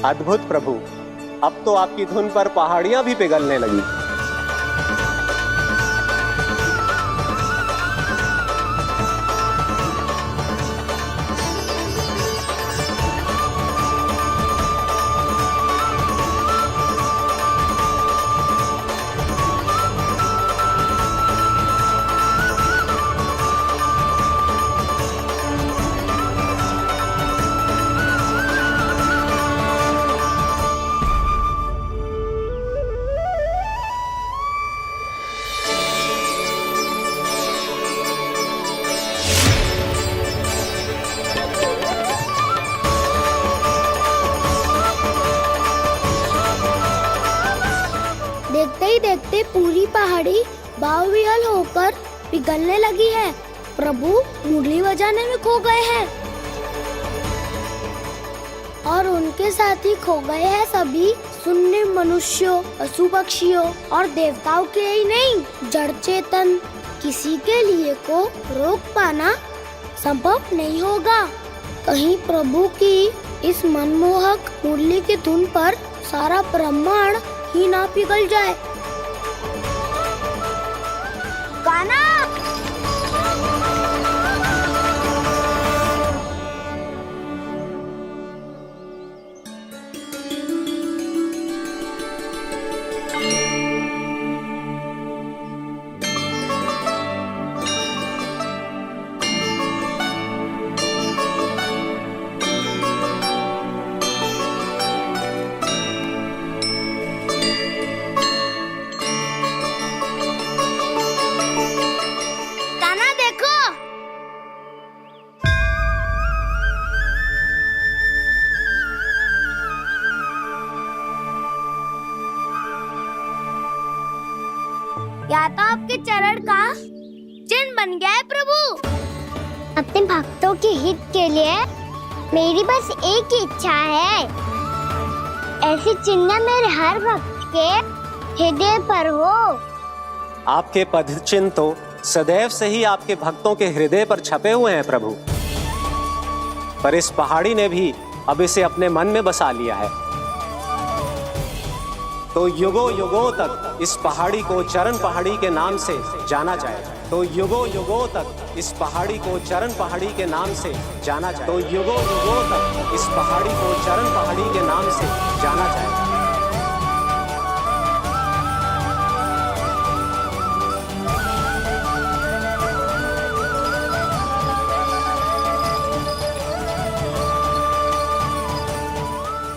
अद्भुत प्रभु, अब तो आपकी धुन पर पहाड़ियां भी पिघलने लगी। देखते ही देखते पूरी पहाड़ी बाहुविहल होकर पिघलने लगी है। प्रभु मुरली बजाने में खो गए हैं और उनके साथ ही खो गए हैं सभी सुनने मनुष्यों, पशु पक्षियों और देवताओं के ही नहीं, जड़ चेतन किसी के लिए को रोक पाना संभव नहीं होगा। कहीं प्रभु की इस मनमोहक मुरली की धुन पर सारा ब्रह्मांड ही ना पिघल जाए। गाना या तो आपके चरण का चिन्ह बन गया है प्रभु। अपने भक्तों के हित के लिए मेरी बस एक ही इच्छा है, ऐसी चिन्ह मेरे हर भक्त के हृदय पर हो। आपके पद चिन्ह तो सदैव से ही आपके भक्तों के हृदय पर छपे हुए हैं प्रभु, पर इस पहाड़ी ने भी अब इसे अपने मन में बसा लिया है। तो युगों युगों तक इस पहाड़ी को चरण पहाड़ी के नाम से जाना जाएगा। तो युगों युगों तक इस पहाड़ी को चरण पहाड़ी के नाम से जाना जाएगा। तो युगों युगों तक इस पहाड़ी को चरण पहाड़ी के नाम से जाना जाएगा।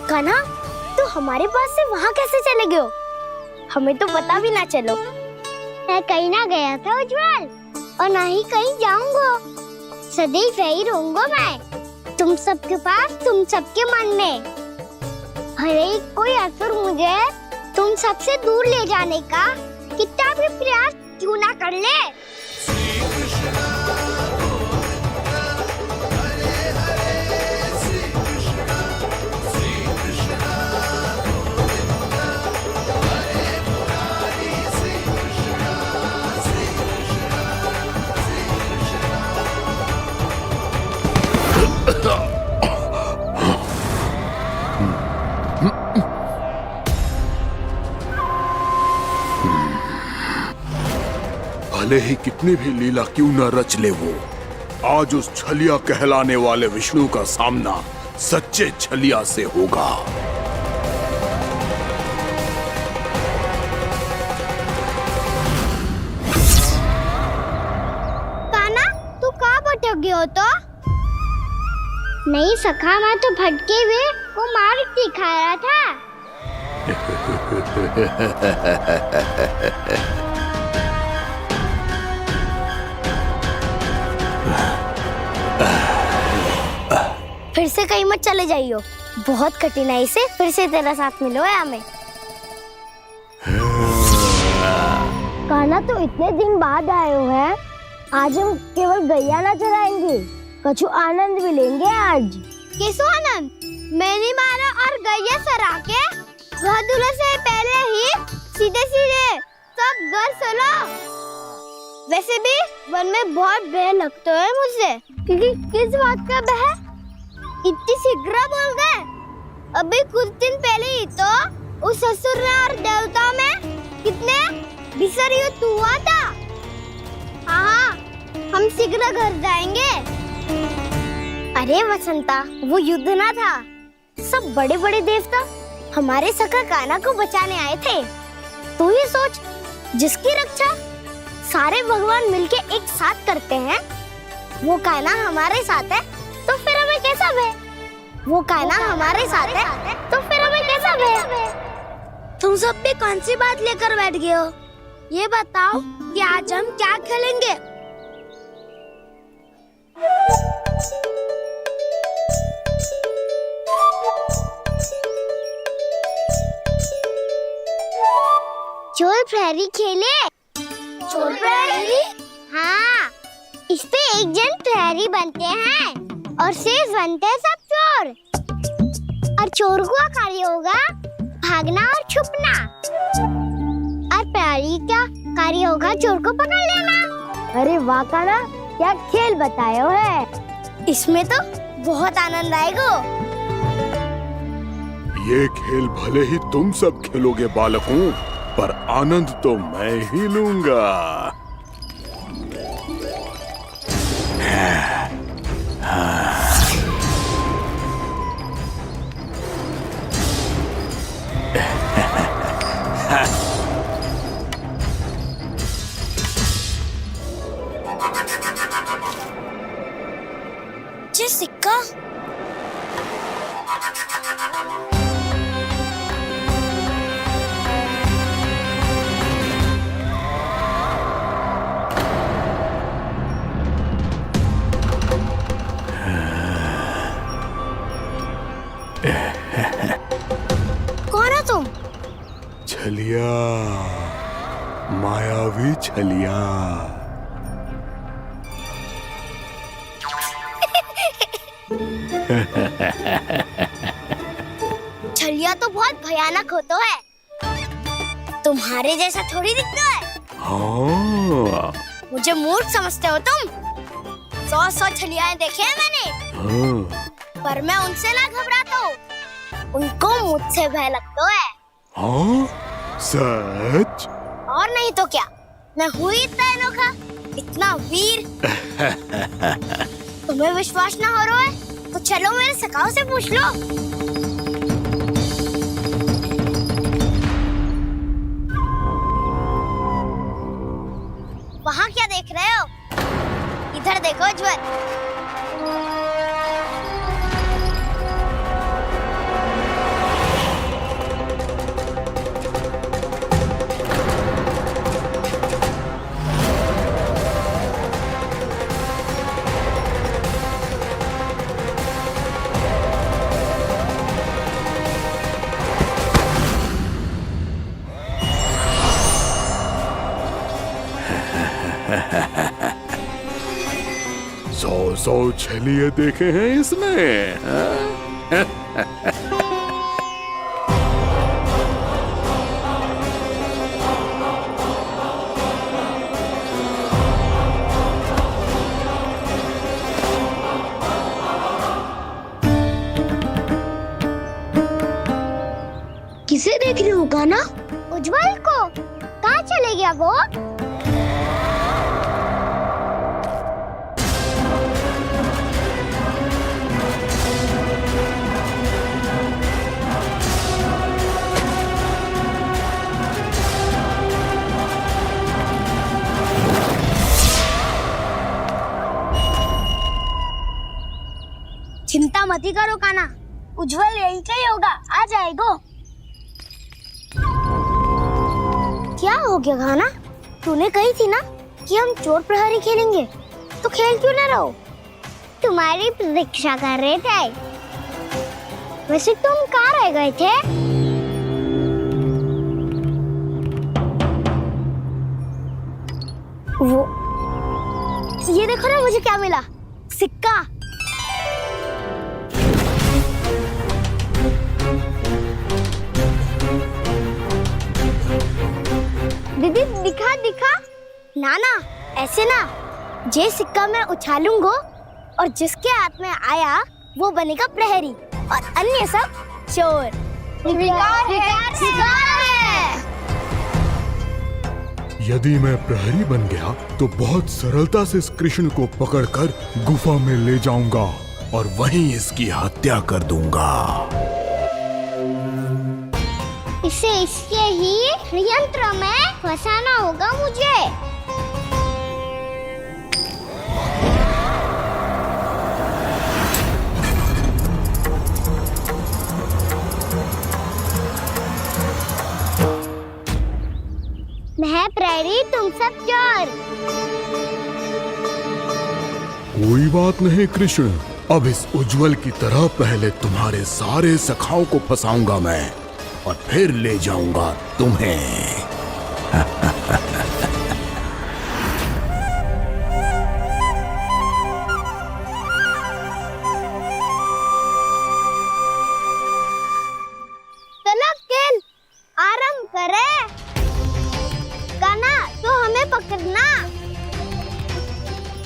कान्हा, तो हमारे पास से वहाँ कैसे चले गए हो? हमें तो पता भी ना चलो। मैं कहीं ना गया था उज्जवल, और ना ही कहीं जाऊंगा। सदैव यही रहूंगा मैं, तुम सबके पास, तुम सबके मन में। भले ही कोई असुर मुझे तुम सबसे दूर ले जाने का कितना भी प्रयास क्यों ना कर ले। भले ही कितनी भी लीला क्यों न रच ले वो, आज उस छलिया कहलाने वाले विष्णु का सामना सच्चे छलिया से होगा। कान्हा, तू कहाँ भटक गया हो? तो नहीं सखा, मैं तो भटके हुए वो मार्ग दिखा रहा था। फिर से कहीं मत चले जाइयो, बहुत कठिनाई से फिर से तेरा साथ मिलो है हमें। कान्हा, तो इतने दिन बाद आए हो हैं, आज हम केवल गैया ना चराएंगे, कछु आनंद भी लेंगे आज। किसो आनंद? मैंने मारा और गैया सरा के वह दूल्हे से पहले ही सीधे सीधे सब घर चलो। वैसे भी वन में बहुत भय लगता है मुझे। क्योंकि किस बात का भय? इतनी शीघ्र बोल गए। अभी कुछ दिन पहले ही तो उस असुर और देवता में कितने भीषण युद्ध हुआ था। हाँ, हम शीघ्र घर जाएंगे। अरे वसंता, वो युद्ध ना था, सब बड़े बड़े देवता हमारे सखा कान्हा को बचाने आए थे। तू ही सोच, जिसकी रक्षा सारे भगवान मिलके एक साथ करते हैं, वो कान्हा हमारे साथ है तो फिर हमें कैसा भय? वो कान्हा हमारे साथ है तो फिर हमें कैसा भय? तुम सब भी कौन सी बात लेकर बैठ गए हो? ये बताओ कि आज हम क्या खेलेंगे? चोर प्रहरी खेले। चोर प्रहरी? हाँ, इस पे एक जन प्रहरी बनते हैं और शेष बनते हैं सब चोर। और चोर का कार्य होगा भागना और छुपना, और प्रहरी का कार्य होगा चोर को पकड़ लेना। अरे वाह कान्हा, क्या खेल बताए हो है। इसमें तो बहुत आनंद आएगा। ये खेल भले ही तुम सब खेलोगे बालकों, पर आनंद तो मैं ही लूंगा। ये सिक्का कौन हो तुम? छलिया, मायावी छलिया। छलिया तो बहुत भयानक होता है, तुम्हारे जैसा थोड़ी दिखता है। हाँ, मुझे मूर्ख समझते हो तुम? 100 छलियाएं देखे हैं मैंने, हाँ, पर मैं उनसे ना घबराता हूँ, उनको मुझसे भय लगता है। हाँ, सच? और नहीं तो क्या, मैं हूँ ही इतना अनोखा, इतना वीर। तुम्हें विश्वास ना हो रहा है तो चलो मेरे सखाओं से पूछ लो। वहाँ क्या देख रहे हो? इधर देखो ज्वर। सौ छलिए देखे हैं इसमें, हाँ? किसे देख रहे हो कान्हा? उज्जवल को। कहाँ चले गया वो? चिंता मत करो कान्हा, उज्जवल यही का ही होगा, आ जाएगा। क्या हो गया कान्हा? तूने कही थी ना कि हम चोर प्रहरी खेलेंगे, तो खेल क्यों ना रहो? तुम्हारी प्रतीक्षा कर रहे थे। वैसे तुम कहाँ रह गए थे? वो ये देखो ना, मुझे क्या मिला, सिक्का। दीदी दिखा दिखा। ना ना, ऐसे ना, जे सिक्का मैं उछालूंगा और जिसके हाथ में आया वो बनेगा प्रहरी और अन्य सब चोर। स्वीकार है, स्वीकार है। यदि मैं प्रहरी बन गया तो बहुत सरलता से इस कृष्ण को पकड़कर गुफा में ले जाऊंगा और वहीं इसकी हत्या कर दूंगा। इसे इसके ही यंत्र में फंसाना होगा मुझे। मैं प्रहरी, तुम सब चोर। कोई बात नहीं कृष्ण, अब इस उज्जवल की तरह पहले तुम्हारे सारे सखाओं को फंसाऊंगा मैं और फिर ले जाऊंगा तुम्हें। चलो खेल आरंभ करें। कान्हा, तो हमें पकड़ना।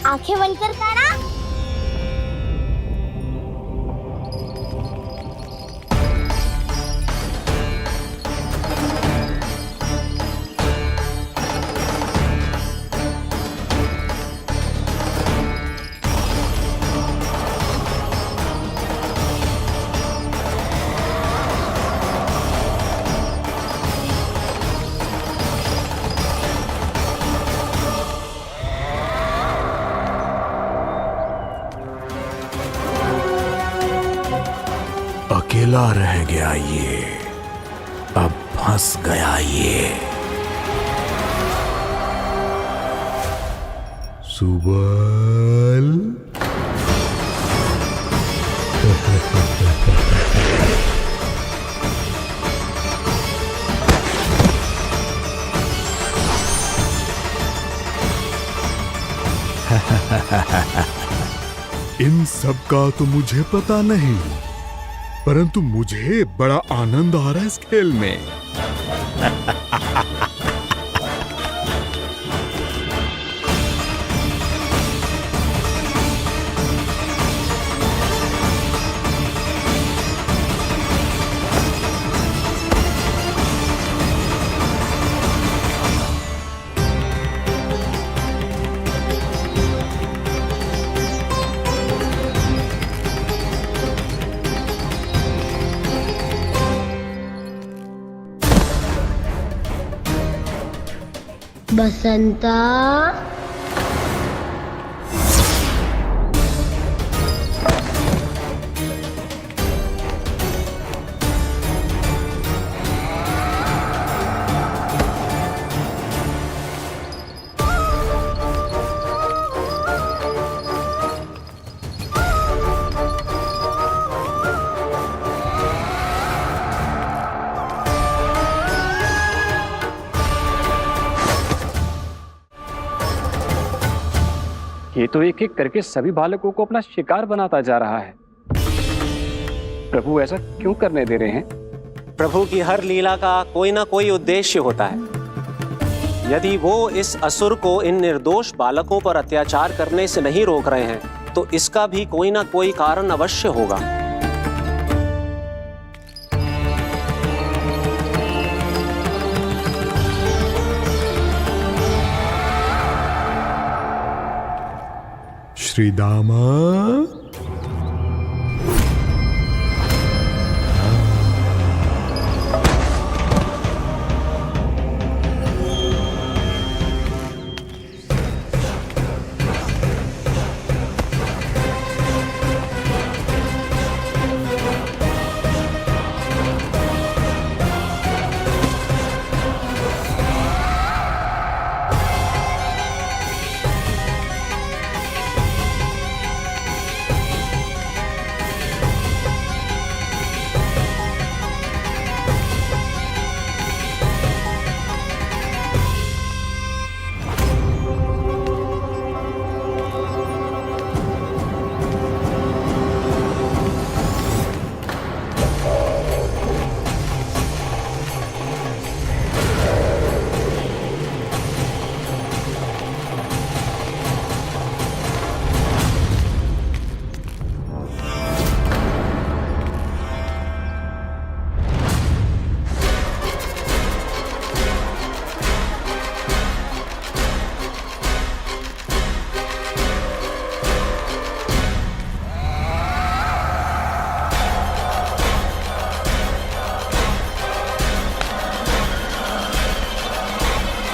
आंखें बंद कर कान्हा। अकेला रह गया ये, अब फंस गया ये। सुबल। इन सब का तो मुझे पता नहीं, परंतु मुझे बड़ा आनंद आ रहा है इस खेल में। बसंता, ये तो एक एक करके सभी बालकों को अपना शिकार बनाता जा रहा है। प्रभु ऐसा क्यों करने दे रहे हैं? प्रभु की हर लीला का कोई ना कोई उद्देश्य होता है। यदि वो इस असुर को इन निर्दोष बालकों पर अत्याचार करने से नहीं रोक रहे हैं तो इसका भी कोई ना कोई कारण अवश्य होगा। श्री दामा,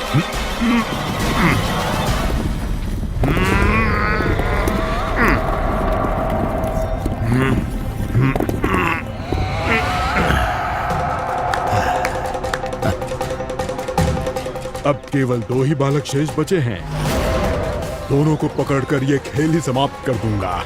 अब केवल 2 ही बालक शेष बचे हैं। दोनों को पकड़कर ये खेल ही समाप्त कर दूंगा।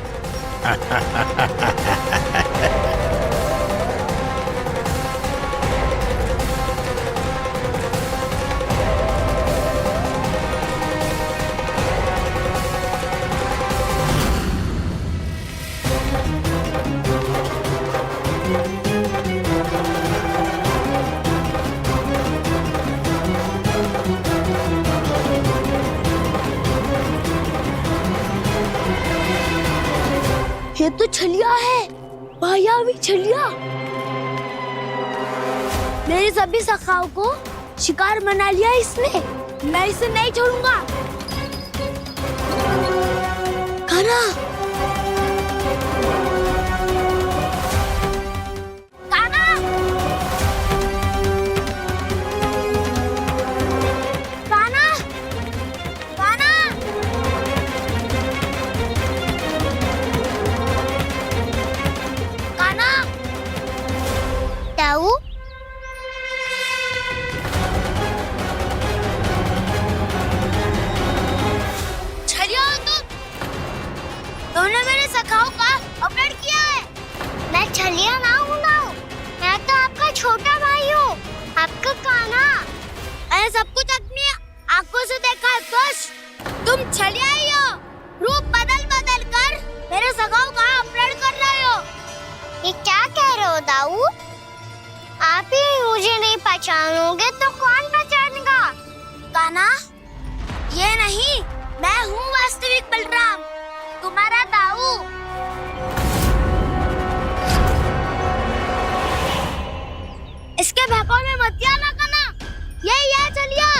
ये तो छलिया है, मायावी छलिया। मेरे सभी सखाओं को शिकार बना लिया इसने। मैं इसे नहीं छोड़ूंगा। कान्हा, कान्हा, कान्हा, कान्हा। ताऊ, छलिया तुमने मेरे सखाओं का अपहरण किया है। मैं छलिया ना हूँ मैं तो आपका छोटा भाई हूँ, आपका कान्हा। मैंने सब कुछ अपनी आंखों से देखा है। बस तुम छलिया ही हो। रूप बदल बदल कर मेरे सखाओं का अपहरण कर रहे हो। ये क्या कह रहे हो दाऊ? आप ही मुझे नहीं पहचानोगे तो कौन पहचानेगा? कान्हा, ये नहीं, मैं हूँ वास्तविक बलराम, तुम्हारा दाऊ। इसके बहकावे में मत आना कान्हा। ये चलिए।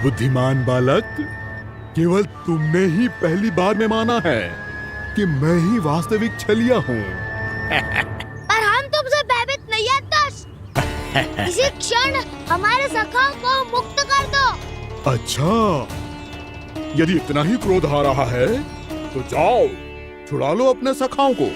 बुद्धिमान बालक, केवल तुमने ही पहली बार में माना है कि मैं ही वास्तविक छलिया हूँ। पर हम तुमसे भयभीत नहीं है दस। इसी क्षण हमारे सखाओं को मुक्त कर दो। अच्छा, यदि इतना ही क्रोध आ रहा है तो जाओ, छुड़ा लो अपने सखाओं को।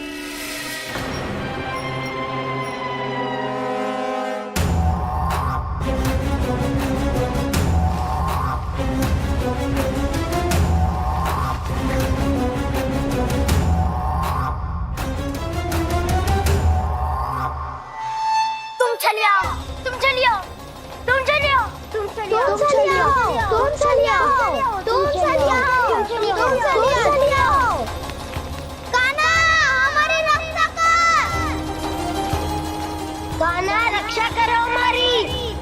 रक्षा करो हमारी।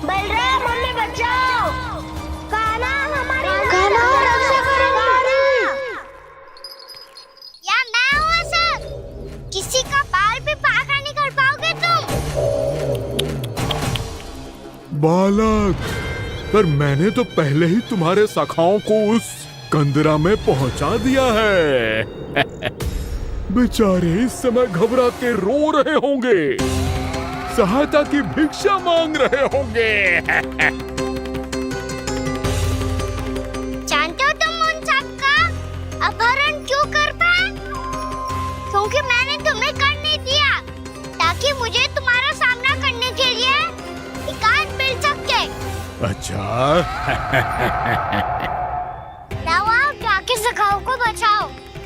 बलराम, हमें बचाओ। कान्हा, हमारी रक्षा करो हमारी। या मैं हूँ सर, किसी का बाल भी पाका नहीं कर पाओगे तुम। बालक, पर मैंने तो पहले ही तुम्हारे सखाओं को उस कंदरा में पहुंचा दिया है। बेचारे इस समय घबरा के रो रहे होंगे, सहायता की भिक्षा मांग रहे होंगे। जानते हो तुम उन सबका अपहरण क्यों कर पाए? क्योंकि मैंने तुम्हें कर नहीं दिया, ताकि मुझे तुम्हारा सामना करने के लिए एकांत मिल सके। अच्छा। जाओ, आप जाके सखाओं को बचाओ।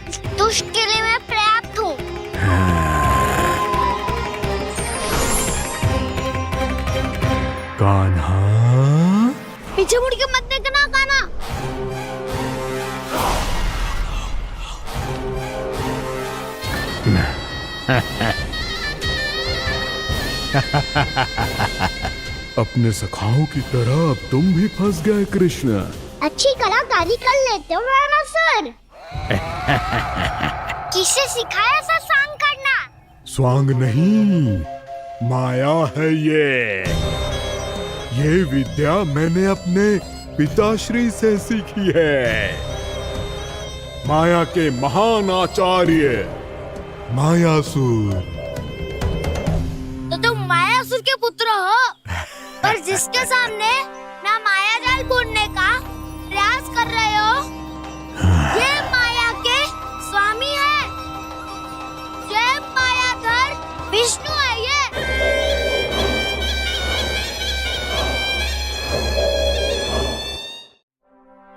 इस दुष्ट के लिए मैं पर्याप्त हूँ। कान्हा, पीछे मुड़ के मत देखना कान्हा। अपने सखाओं की तरह अब तुम भी फंस गए कृष्ण। अच्छी कलाकारी कर लेते हो ना सर। किसे सिखाया ऐसा स्वांग करना? स्वांग नहीं, माया है ये विद्या मैंने अपने पिताश्री से सीखी है। माया के महान आचार्य मायासुर। तो तुम मायासुर के पुत्र हो, पर जिसके सामने ना माया जाल बुनने का प्रयास कर रहे हो, ये माया के स्वामी है, ये मायाधर विष्णु है। ये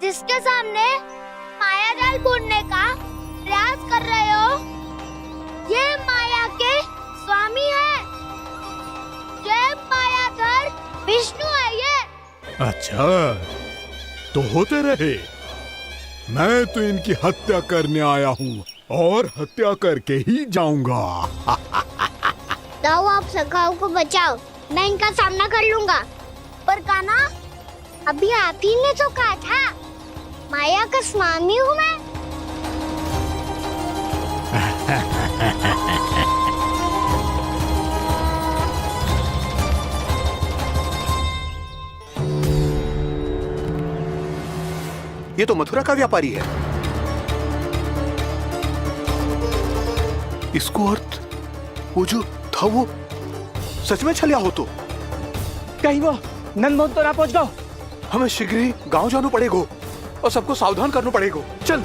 जिसके सामने माया जाल बुनने का प्रयास कर रहे हो, ये माया के स्वामी है, ये मायाधर विष्णु है। ये अच्छा, तो होते रहे। मैं तो इनकी हत्या करने आया हूँ और हत्या करके ही जाऊंगा। जाओ आप सखाओं को बचाओ, मैं इनका सामना कर लूंगा। पर कान्हा, अभी आप ही ने तो कहा था माया का स्वामी हूँ मैं। ये तो मथुरा का व्यापारी है। इसको अर्थ वो जो था वो सच में छलिया हो तो कहीं वो नंदमोहन तो ना पहुंच गो। हमें शीघ्र ही गांव जाना पड़ेगा और सबको सावधान करना पड़ेगा। चल।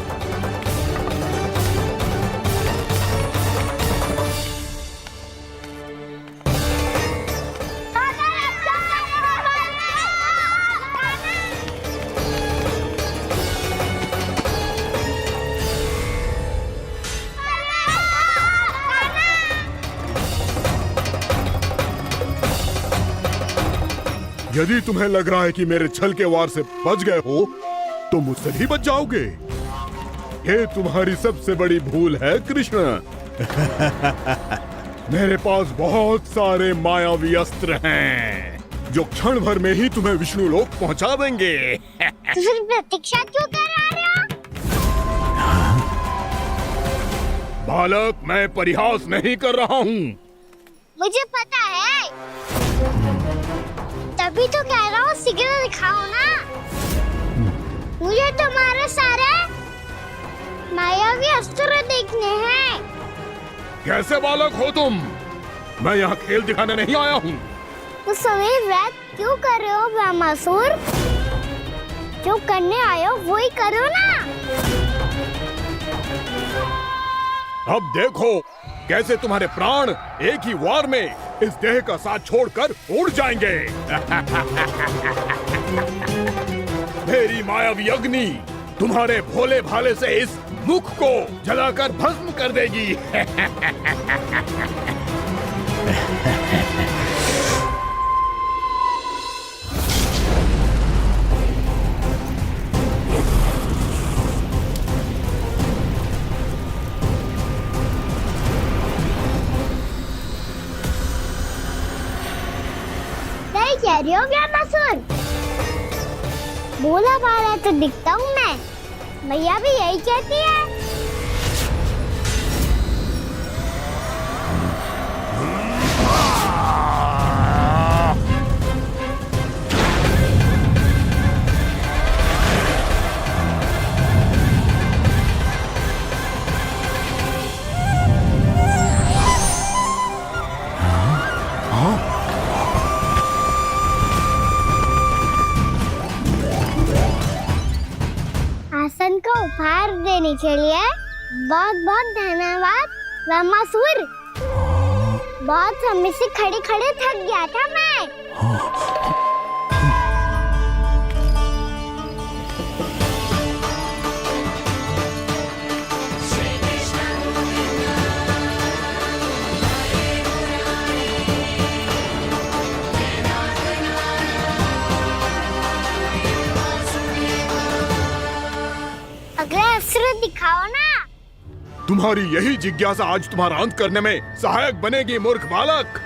यदि तुम्हें लग रहा है कि मेरे छल के वार से बच गए हो, तो मुझसे भी बच जाओगे। ये तुम्हारी सबसे बड़ी भूल है कृष्ण। मेरे पास बहुत सारे मायावी अस्त्र हैं, जो क्षण भर में ही तुम्हें विष्णु लोक पहुंचा देंगे। तो फिर प्रतीक्षा क्यों कर रहे हो? बालक, मैं परिहास नहीं कर रहा हूँ। मुझे पता है, तभी तो कह रहा हूँ शीघ्र दिखाओ ना। मुझे तुम्हारे सारे मायावी अस्त्र देखने हैं। कैसे बालक हो तुम? मैं यहाँ खेल दिखाने नहीं आया हूँ। तो समय व्यर्थ क्यों कर रहे हो ब्रह्मासुर? जो करने आए हो वो ही करो ना। अब देखो कैसे तुम्हारे प्राण एक ही वार में इस देह का साथ छोड़कर उड़ जाएंगे। मेरी मायावी अग्नि तुम्हारे भोले भाले से इस मुख को जलाकर भस्म कर देगी। सही कह रही हो ब्रह्मासुर। भोला भाला तो दिखता हूँ मैं, मैया भी यही कहती है। आसन को उपहार देने के लिए बहुत बहुत धन्यवाद ब्रह्मासुर। बहुत समय से खड़े खड़े थक गया था मैं। अगला अस्त्र दिखाओ ना। तुम्हारी यही जिज्ञासा आज तुम्हारा अंत करने में सहायक बनेगी मूर्ख बालक।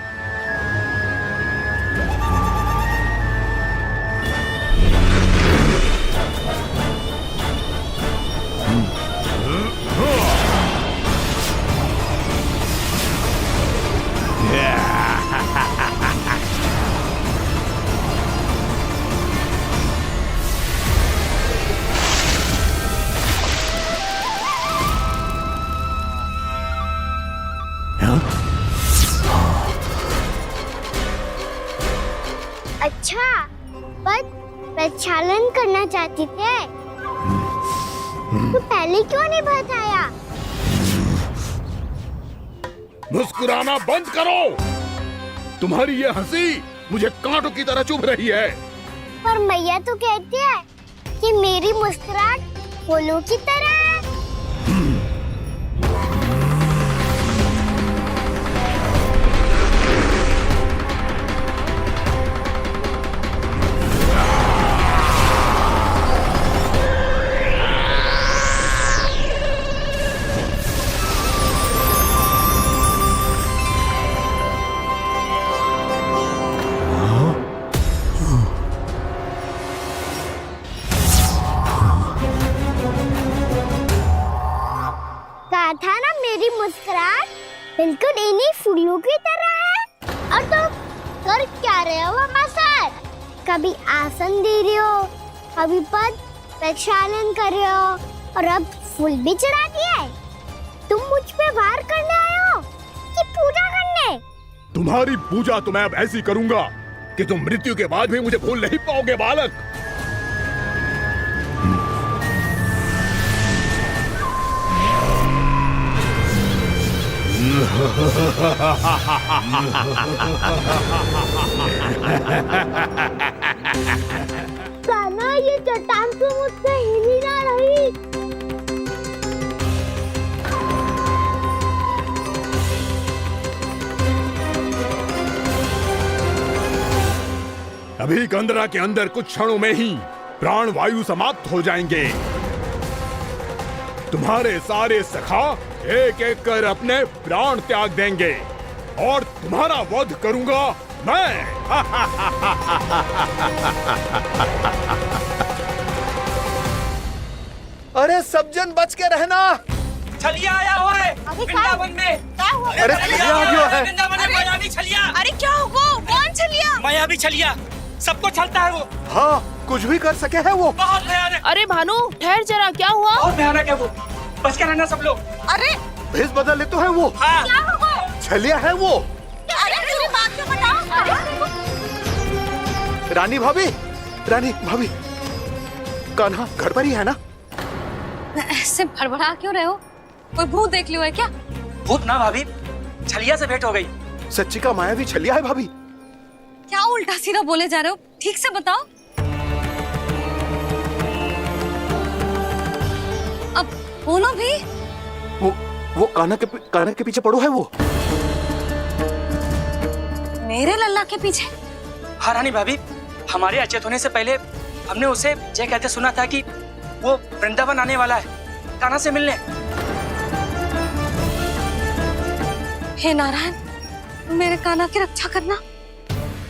अच्छा, पर प्रक्षालन करना चाहती थे तो पहले क्यों नहीं बताया? मुस्कुराना बंद करो। तुम्हारी ये हंसी मुझे कांटों की तरह चुभ रही है। पर मैया तो कहती है कि मेरी मुस्कुराहट फूलों की तरह है। कहा था ना मेरी मुस्कुराहट बिल्कुल इन्हीं फूलों की तरह है। और तुम कर क्या रहे हो मामा सर? कभी आसन दे रहे हो, कभी पद प्रक्षालन कर रहे हो और अब फूल भी चढ़ा दिए। तुम मुझ पे वार करने आए हो कि पूजा करने? तुम्हारी पूजा तो मैं अब ऐसी करूंगा कि तुम मृत्यु के बाद भी मुझे भूल नहीं पाओगे बालक। कान्हा, ये चट्टान तो मुझसे हिल ही ना रही। अभी कंदरा के अंदर कुछ क्षणों में ही प्राण वायु समाप्त हो जाएंगे। तुम्हारे सारे सखा एक एक कर अपने प्राण त्याग देंगे और तुम्हारा वध करूंगा मैं। अरे सब जन बच के रहना। छलिया आया हुआ है वृंदावन में। अरे छलिया आ गया है। वृंदावन में मायावी छलिया। अरे क्या हुआ? कौन छलिया? मायावी छलिया, सबको छलता है वो। हाँ, कुछ भी कर सके है वो। बहुत भयानक। अरे भानु, ठहर जरा, क्या हुआ? बहुत भयानक है वो, बच के रहना सब लोग। अरे भेष बदल ले तो है वो। हाँ। क्या हुआ? छलिया है वो। अरे मेरी बात तो बताओ। रानी भाभी, कान्हा घर पर ही है ना? ऐसे भड़बड़ा क्यों रहे हो? कोई भूत देख लियो है क्या? भूत ना भाभी, छलिया से भेंट हो गई। सच्ची का मायावी छलिया है भाभी। क्या उल्टा सीधा बोले जा रहे हो? ठीक से बताओ। अब बोलो भी। वो कान्हा के पीछे पड़ो है वो। मेरे लल्ला के पीछे? हाँ रानी भाभी, हमारे अचेत होने से पहले हमने उसे ये कहते सुना था कि वो वृंदावन आने वाला है कान्हा से मिलने। हे नारायण, मेरे कान्हा की रक्षा करना।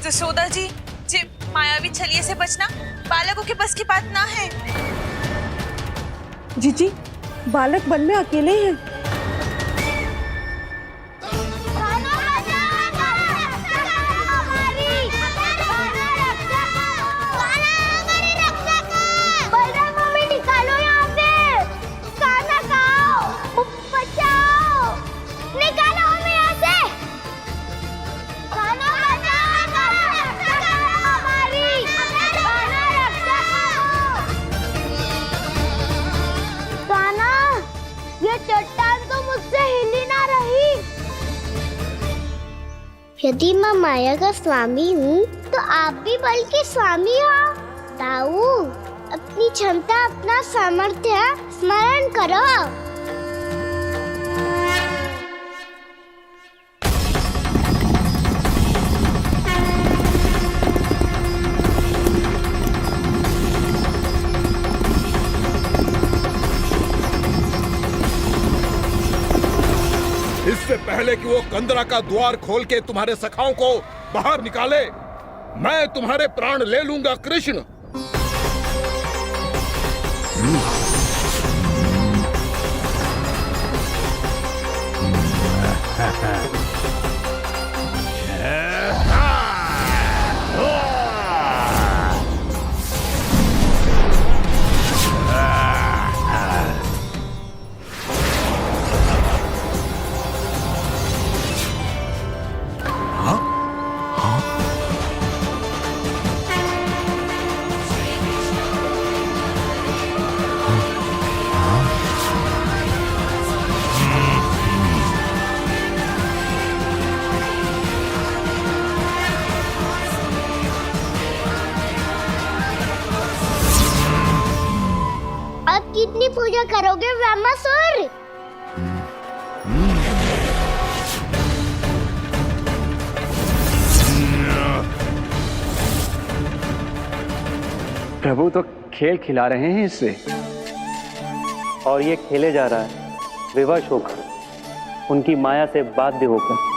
जसोदा जी, मायावी छलिए से बचना बालकों के बस की बात ना है। जीजी, बालक वन में अकेले हैं। यदि मैं माया का स्वामी हूँ तो आप भी बल के स्वामी हो। ताऊ, अपनी क्षमता, अपना सामर्थ्य स्मरण करो। इससे पहले कि वो कंदरा का द्वार खोल के तुम्हारे सखाओं को बाहर निकाले, मैं तुम्हारे प्राण ले लूंगा कृष्ण। करोगे ब्रह्मासुर? प्रभु तो खेल खिला रहे हैं इससे, और ये खेले जा रहा है विवश होकर, उनकी माया से बाध्य होकर।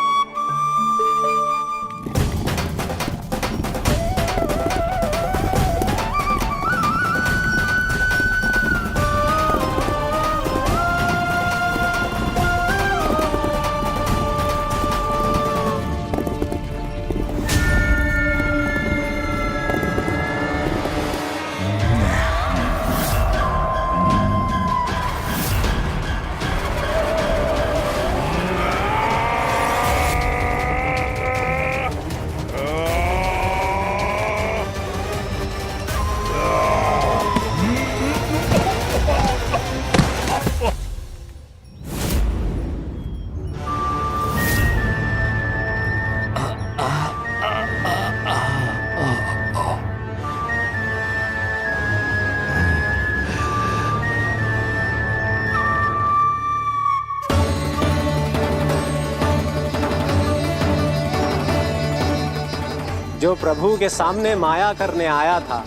जो प्रभु के सामने माया करने आया था,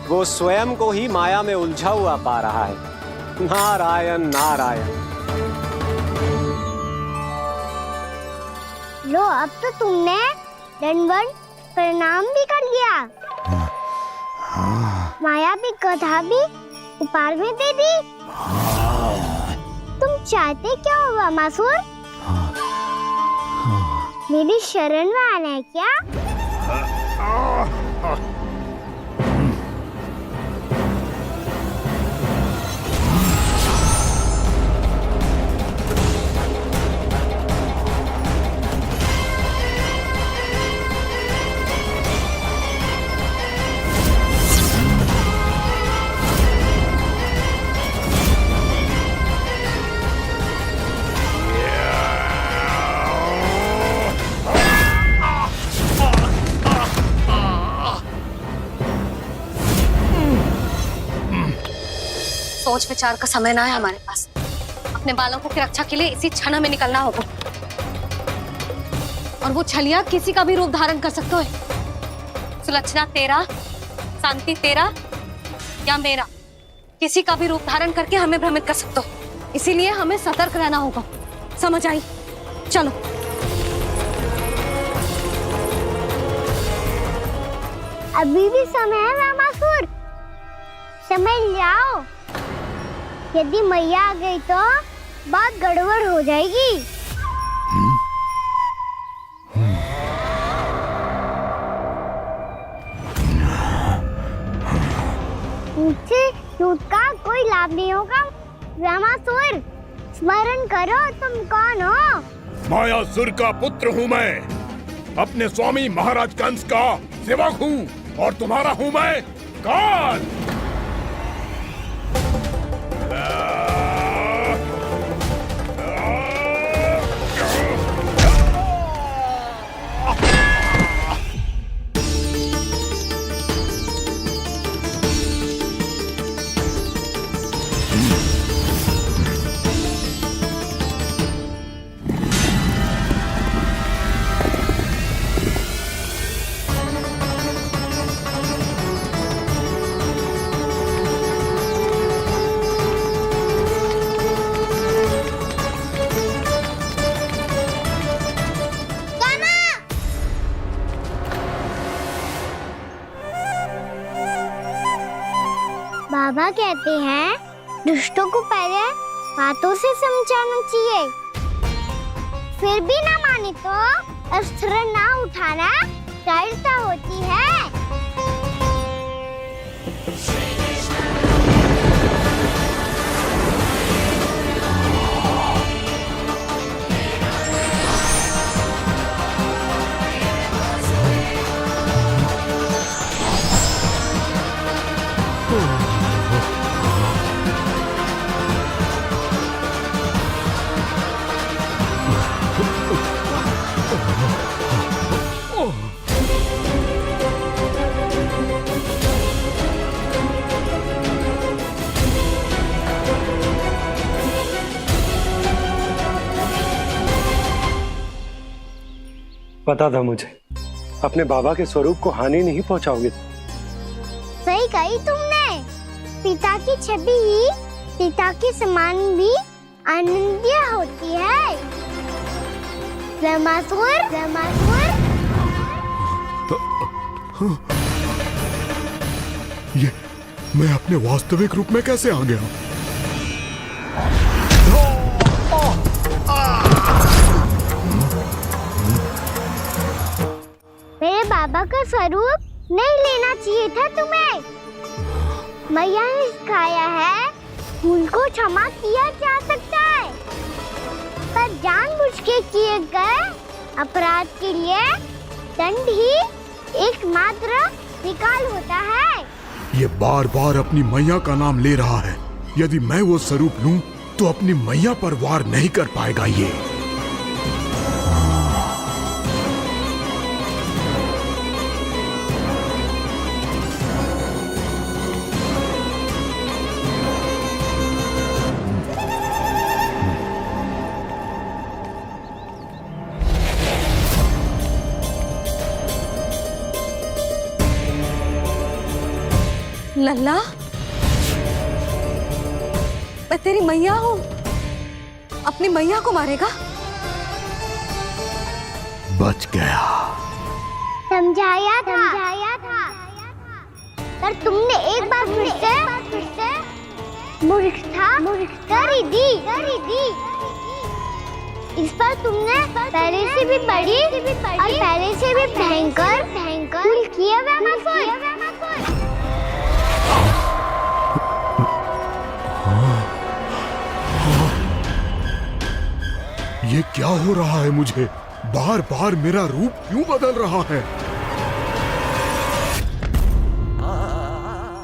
वो स्वयं को ही माया में उलझा हुआ पा रहा है। नारायण नारायण। लो, अब तो तुमने दंडवत प्रणाम भी कर लिया, माया भी कथा भी उपहार में दे दी। तुम चाहते क्या हो ब्रह्मासुर? मेरी शरण में आना है क्या? सोच विचार का समय ना है हमारे पास। अपने बालकों की रक्षा के लिए इसी क्षण में निकलना होगा। और वो छलिया किसी का भी रूप धारण कर सकते हो। सुलक्षणा तेरा, शांति तेरा या मेरा, किसी का भी रूप धारण करके हमें भ्रमित कर सकते हो। इसीलिए हमें सतर्क रहना होगा। समझ आई? चलो। अभी भी समय है ब्रह्मासुर, समझ जाओ। यदि मैया आ गई तो बात गड़बड़ हो जाएगी। मुझसे झूठ का कोई लाभ नहीं होगा। ब्रह्मासुर, स्मरण करो तुम कौन हो। मायासुर का पुत्र हूँ मैं, अपने स्वामी महाराज कंस का सेवक हूँ, और तुम्हारा हूँ मैं काल। बाबा कहते हैं दुष्टों को पहले बातों से समझाना चाहिए, फिर भी ना माने तो अस्त्र ना उठाना दृढ़ता होती है। पता था मुझे अपने बाबा के स्वरूप को हानि नहीं पहुंचाओगे। सही कही तुमने। पिता की छवि ही पिता के समान भी आनंदीय होती है। ब्रह्मासुर, ब्रह्मासुर। ये मैं अपने वास्तविक रूप में कैसे आ गया? मेरे बाबा का स्वरूप नहीं लेना चाहिए था तुम्हें। मैया ने सिखाया है भूल को क्षमा किया जा सकता है, पर जानबूझ के किए गए अपराध के लिए दंड ही एकमात्र निकाल होता है। ये बार बार अपनी मैया का नाम ले रहा है। यदि मैं वो स्वरूप लूं तो अपनी मैया पर वार नहीं कर पाएगा ये। लल्ला, मैं तेरी मैया हूँ, अपनी मैया को मारेगा? बच गया। समझाया था, पर तुमने एक बार फिर से मूर्खता कर ही दी। इस पर तुमने पहले से भी बड़ी और पहले से भी भयंकर भूल किया ब्रह्मासुर। ये क्या हो रहा है मुझे? बार बार मेरा रूप क्यों बदल रहा है?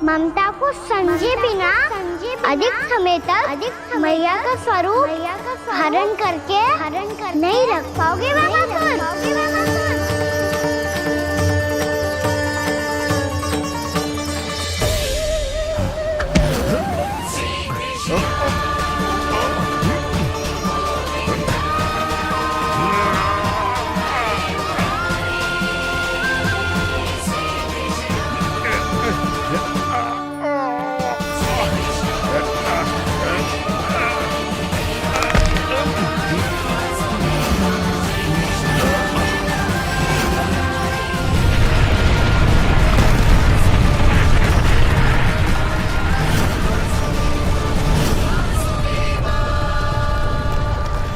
ममता को समझे बिना अधिक समय तक मैया का स्वरूप हरण करके नहीं रख पाओगे ब्रह्मासुर।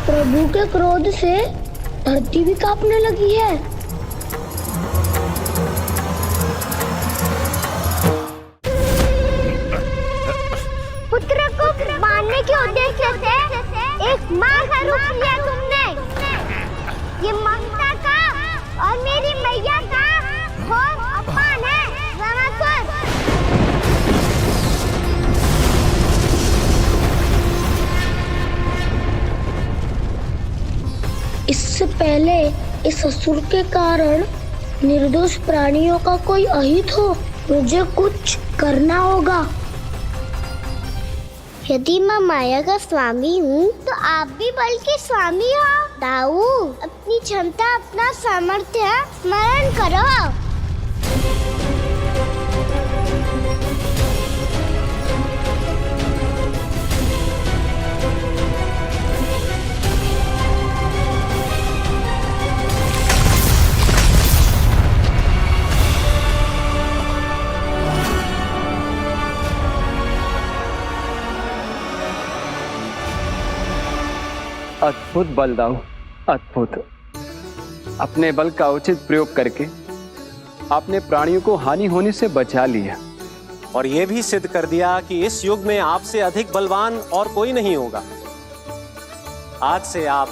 प्रभु के क्रोध से धरती भी कांपने लगी है। पुत्र को मारने के उद्देश्य से एक माँ का रूप लिया तुमने। ये ममता का और मेरी मैया का घोर अपमान है ब्रह्मासुर। इससे पहले इस असुर के कारण निर्दोष प्राणियों का कोई अहित हो, मुझे कुछ करना होगा। यदि मैं माया का स्वामी हूँ तो आप भी बल के स्वामी हो। दाऊ, अपनी क्षमता, अपना सामर्थ्य स्मरण करो। अद्भुत बल दाऊ, अद्भुत। अपने बल का उचित प्रयोग करके आपने प्राणियों को हानि होने से बचा लिया और ये भी सिद्ध कर दिया कि इस युग में आपसे अधिक बलवान और कोई नहीं होगा। आज से आप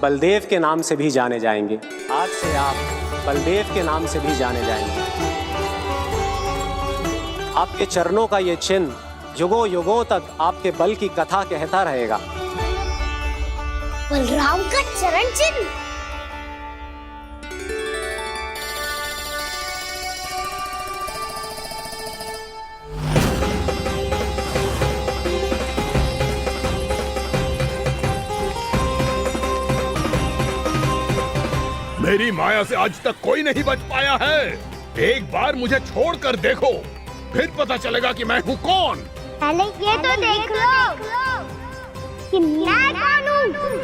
बलदेव के नाम से भी जाने जाएंगे। आज से आप बलदेव के नाम से भी जाने जाएंगे। आपके चरणों का ये चिन्ह युगों युगों तक आपके बल की कथा कहता रहेगा। बलराम का चरण चिन्ह। मेरी माया से आज तक कोई नहीं बच पाया है। एक बार मुझे छोड़कर देखो, फिर पता चलेगा कि मैं हूँ कौन। पहले ये तो देख लो कि मैं कौन हूँ।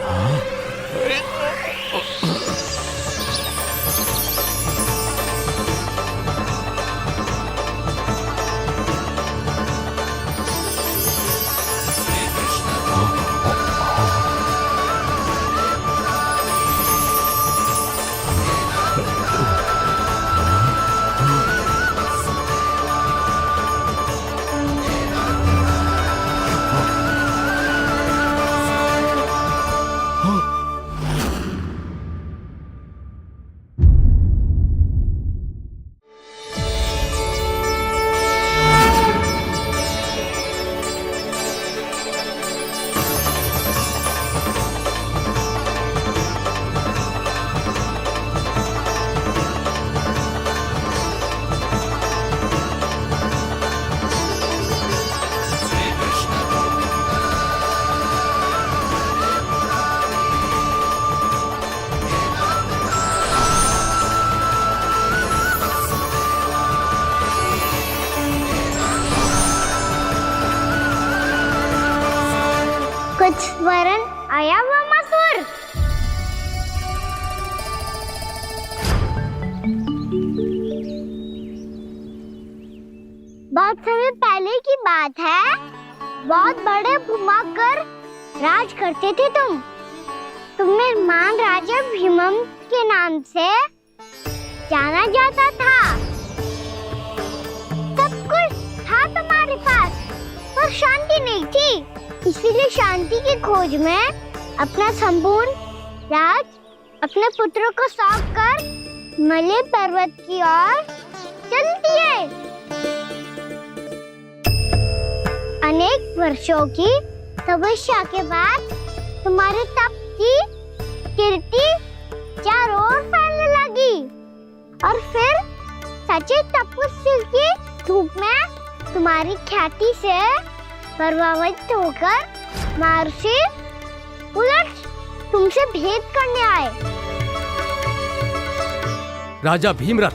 कुछ वरन आया हुआ मसूर। बहुत समय पहले की बात है। बहुत बड़े भूमाकर राज करते थे तुम्हें मान राजा भीमम के नाम से जाना जाता था। सब कुछ था तुम्हारे पास, पर शांति नहीं थी। इसीलिए शांति की खोज में अपना संपूर्ण राज अपने पुत्रों को सौंप कर हिमालय पर्वत की ओर चल दिए। अनेक वर्षों की तपस्या के बाद तुम्हारे तप की कीर्ति चारों ओर फैलने लगी और फिर सच्चे तपस्वी के रूप में तुम्हारी ख्याति से प्रभावित होकर महर्षि उलट तुमसे भेंट करने आए। राजा भीमरथ,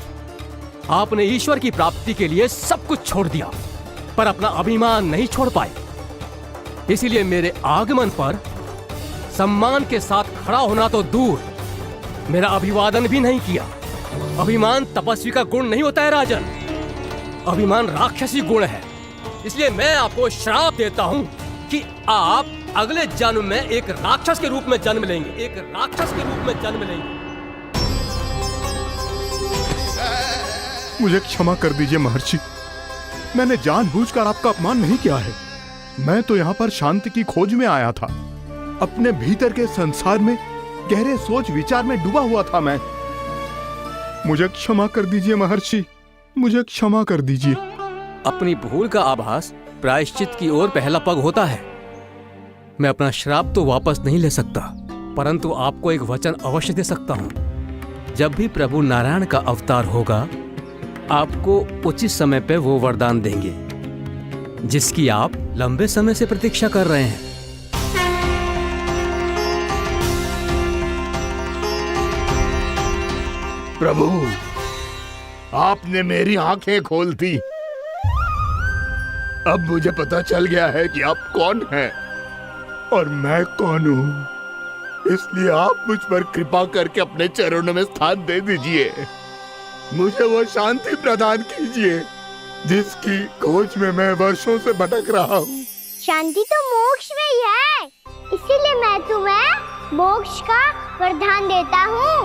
आपने ईश्वर की प्राप्ति के लिए सब कुछ छोड़ दिया, पर अपना अभिमान नहीं छोड़ पाए। इसीलिए मेरे आगमन पर सम्मान के साथ खड़ा होना तो दूर, मेरा अभिवादन भी नहीं किया। अभिमान तपस्वी का गुण नहीं होता है राजन, अभिमान राक्षसी गुण है। इसलिए मैं आपको श्राप देता हूँ कि आप अगले जन्म में एक राक्षस के रूप में जन्म लेंगे, एक राक्षस के रूप में जन्म लेंगे। मुझे क्षमा कर दीजिए महर्षि, मैंने जानबूझकर आपका अपमान नहीं किया है। मैं तो यहाँ पर शांति की खोज में आया था। अपने भीतर के संसार में गहरे सोच विचार में डूबा हुआ था मैं। मुझे क्षमा कर दीजिए महर्षि, मुझे क्षमा कर दीजिए। अपनी भूल का आभास प्रायश्चित की ओर पहला पग होता है। मैं अपना श्राप तो वापस नहीं ले सकता, परंतु आपको एक वचन अवश्य दे सकता हूँ। जब भी प्रभु नारायण का अवतार होगा, आपको उचित समय पे वो वरदान देंगे जिसकी आप लंबे समय से प्रतीक्षा कर रहे हैं। प्रभु, आपने मेरी आंखें खोल दी। अब मुझे पता चल गया है कि आप कौन हैं और मैं कौन हूँ। इसलिए आप मुझ पर कृपा करके अपने चरणों में स्थान दे दीजिए। मुझे वो शांति प्रदान कीजिए जिसकी खोज में मैं वर्षों से भटक रहा हूँ। शांति तो मोक्ष में ही है, इसीलिए मैं तुम्हें मोक्ष का वरदान देता हूँ।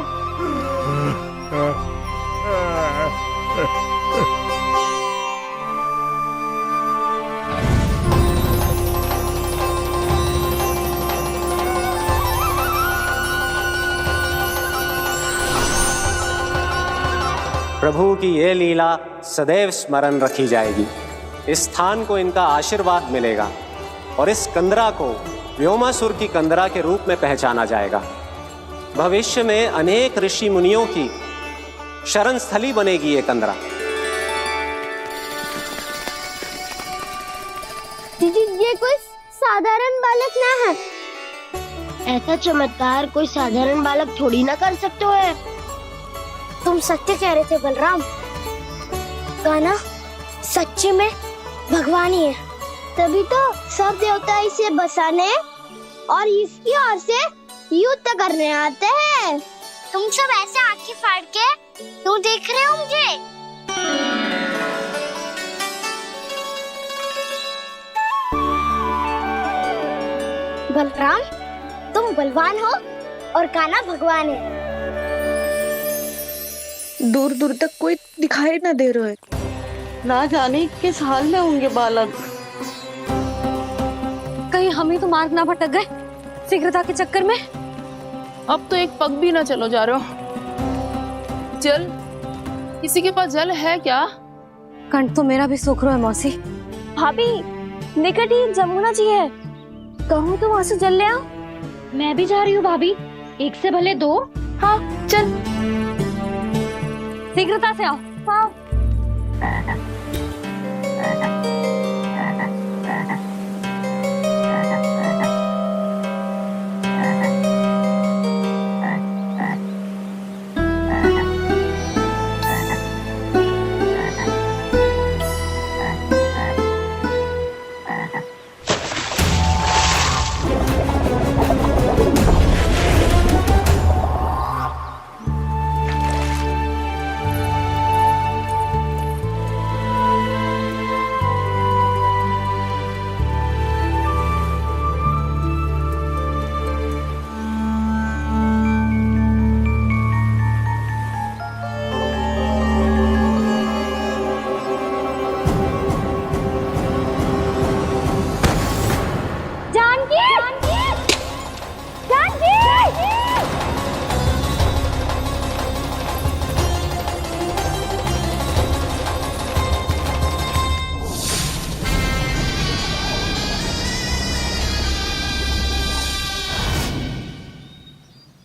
प्रभु की ये लीला सदैव स्मरण रखी जाएगी। इस स्थान को इनका आशीर्वाद मिलेगा और इस कंदरा को व्योमासुर की कंदरा के रूप में पहचाना जाएगा। भविष्य में अनेक ऋषि मुनियों की शरण स्थली बनेगी ये कंदरा। ये कोई साधारण बालक ना है। ऐसा चमत्कार कोई साधारण बालक थोड़ी ना कर सकते है। तुम सत्य कह रहे थे बलराम। कान्हा सच्चे में भगवान ही है। तभी तो सब देवता इसे बसाने और इसकी ओर से युद्ध करने आते हैं। तुम सब ऐसे आंखें फाड़ के क्यों देख रहे हो मुझे? बलराम तुम बलवान हो और कान्हा भगवान है। दूर दूर तक कोई दिखाई न दे रहा है। ना जाने किस हाल में होंगे बालक। कहीं हम ही तो मार्ग ना भटक गए शीघ्रता के चक्कर में। अब तो एक पग भी ना चलो जा रहे हो। जल, किसी के पास जल है क्या? कंठ तो मेरा भी सूख रहा है मौसी। भाभी निकट ही जमुना जी है, कहूँ तो वहाँ से जल ले आओ। मैं भी जा रही हूँ भाभी, एक से भले दो। हाँ चल। शीघ्रता से आओ। हाँ।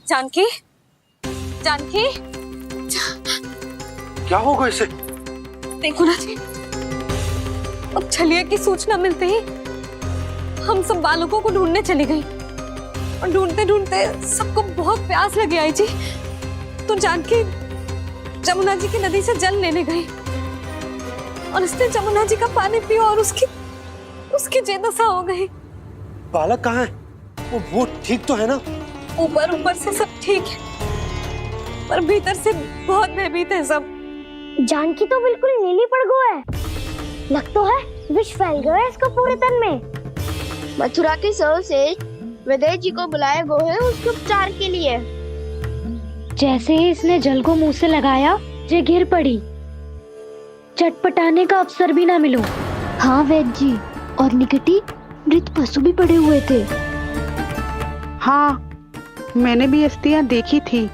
जानकी, जानकी, क्या होगा इसे? देखो ना जी, अब छलिया की सूचना मिलते ही हम सब बालकों को ढूंढने चली गई और ढूंढते ढूंढते सबको बहुत प्यास लगी आई जी। तो जानकी जमुना जी की नदी से जल लेने गई और उसने जमुना जी का पानी पिया और उसकी जेदशा हो गई। बालक कहाँ है? वो ठीक तो है ना? ऊपर से सब ठीक है पर भीतर से बहुत भयभीत है सब। जानकी तो बिल्कुल नीली पड़ गया है। लग तो है विष फैल गया है इसका पूरे तन में। मथुरा के सर्वश्रेष्ठ विदेह जी को बुलाया गया है उसके उपचार के लिए। जैसे ही इसने जल को मुंह से लगाया, जे गिर पड़ी। चटपटाने का अवसर भी ना मिलो। हाँ वैद्य जी, और निकटी मृत पशु भी पड़े हुए थे। हाँ मैंने भी अस्थियां देखी थी।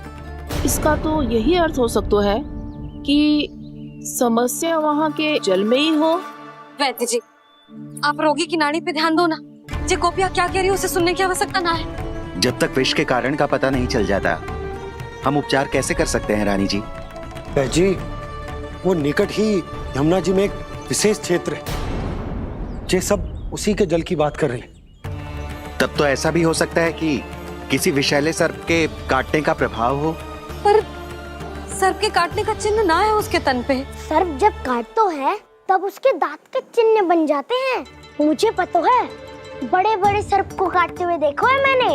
इसका तो यही अर्थ हो सकता है कि समस्या वहाँ के जल में ही हो। वैद्य जी, आप रोगी की नाड़ी पे ध्यान दो ना। जे गोपिया क्या कह रही है उसे सुनने की आवश्यकता ना है। जब तक विष के कारण का पता नहीं चल जाता, हम उपचार कैसे कर सकते हैं रानी जी? जी, वो निकट ही यमुना जी में एक विशेष क्षेत्र है, जे सब उसी के जल की बात कर रहे हैं। तब तो ऐसा भी हो सकता है कि किसी विषैले सर्प के काटने का प्रभाव हो। पर सर्प के काटने का चिन्ह ना है उसके तन पे। सर्प जब काटता है तब उसके दांत के चिन्ह बन जाते हैं। मुझे पता है, बड़े बड़े सर्प को काटते हुए देखो है मैंने।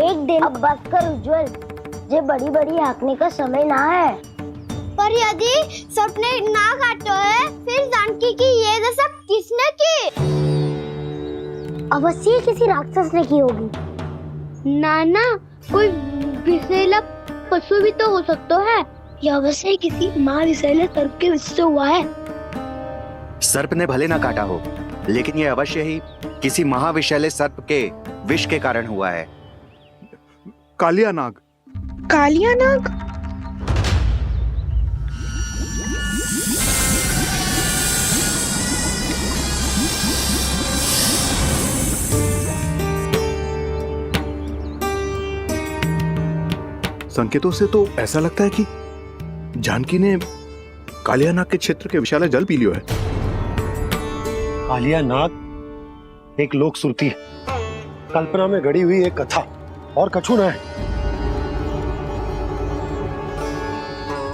एक दिन अब बस कर उज्जवल, जे बड़ी बड़ी हाँकने का समय ना है। पर यदि सर्प ने ना काटा है, फिर जानकी की ये दशा किसने की? अवश्य किसी राक्षस ने की होगी। नाना, कोई विषैला पशु भी तो हो सकता है। यह अवश्य किसी महाविषैले सर्प के विष से हुआ है। सर्प ने भले ना काटा हो, लेकिन यह अवश्य ही किसी महाविषैले सर्प के विष के कारण हुआ है। कालिया नाग। कालिया नाग? संकेतों से तो ऐसा लगता है कि जानकी ने कालिया नाग के क्षेत्र के विशाल जल पी लियो है। कालिया नाग एक लोक श्रुति है, कल्पना में गढ़ी हुई एक कथा, और कछु ना है।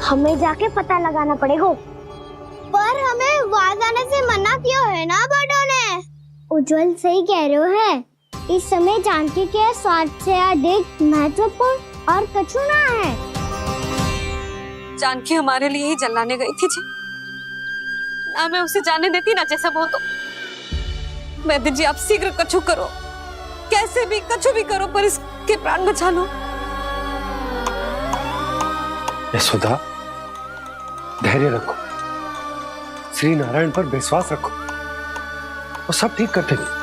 हमें जाके पता लगाना पड़ेगा। पर हमें वहाँ जाने से मना किया है ना बड़ों ने। उज्जवल सही कह रहे हो है। इस समय जानकी के स्वार्थ से अधिक महत्वपूर्ण और कछु ना है। जानकी हमारे लिए ही जलाने गई थी जी, ना मैं उसे जाने देती ना जैसा वो तो। वैद्य जी आप शीघ्र कछु करो, कैसे भी कछु भी करो, पर इसके प्राण बचा लो। यशोदा, धैर्य रखो, श्री नारायण पर विश्वास रखो, वो सब ठीक कर देंगे।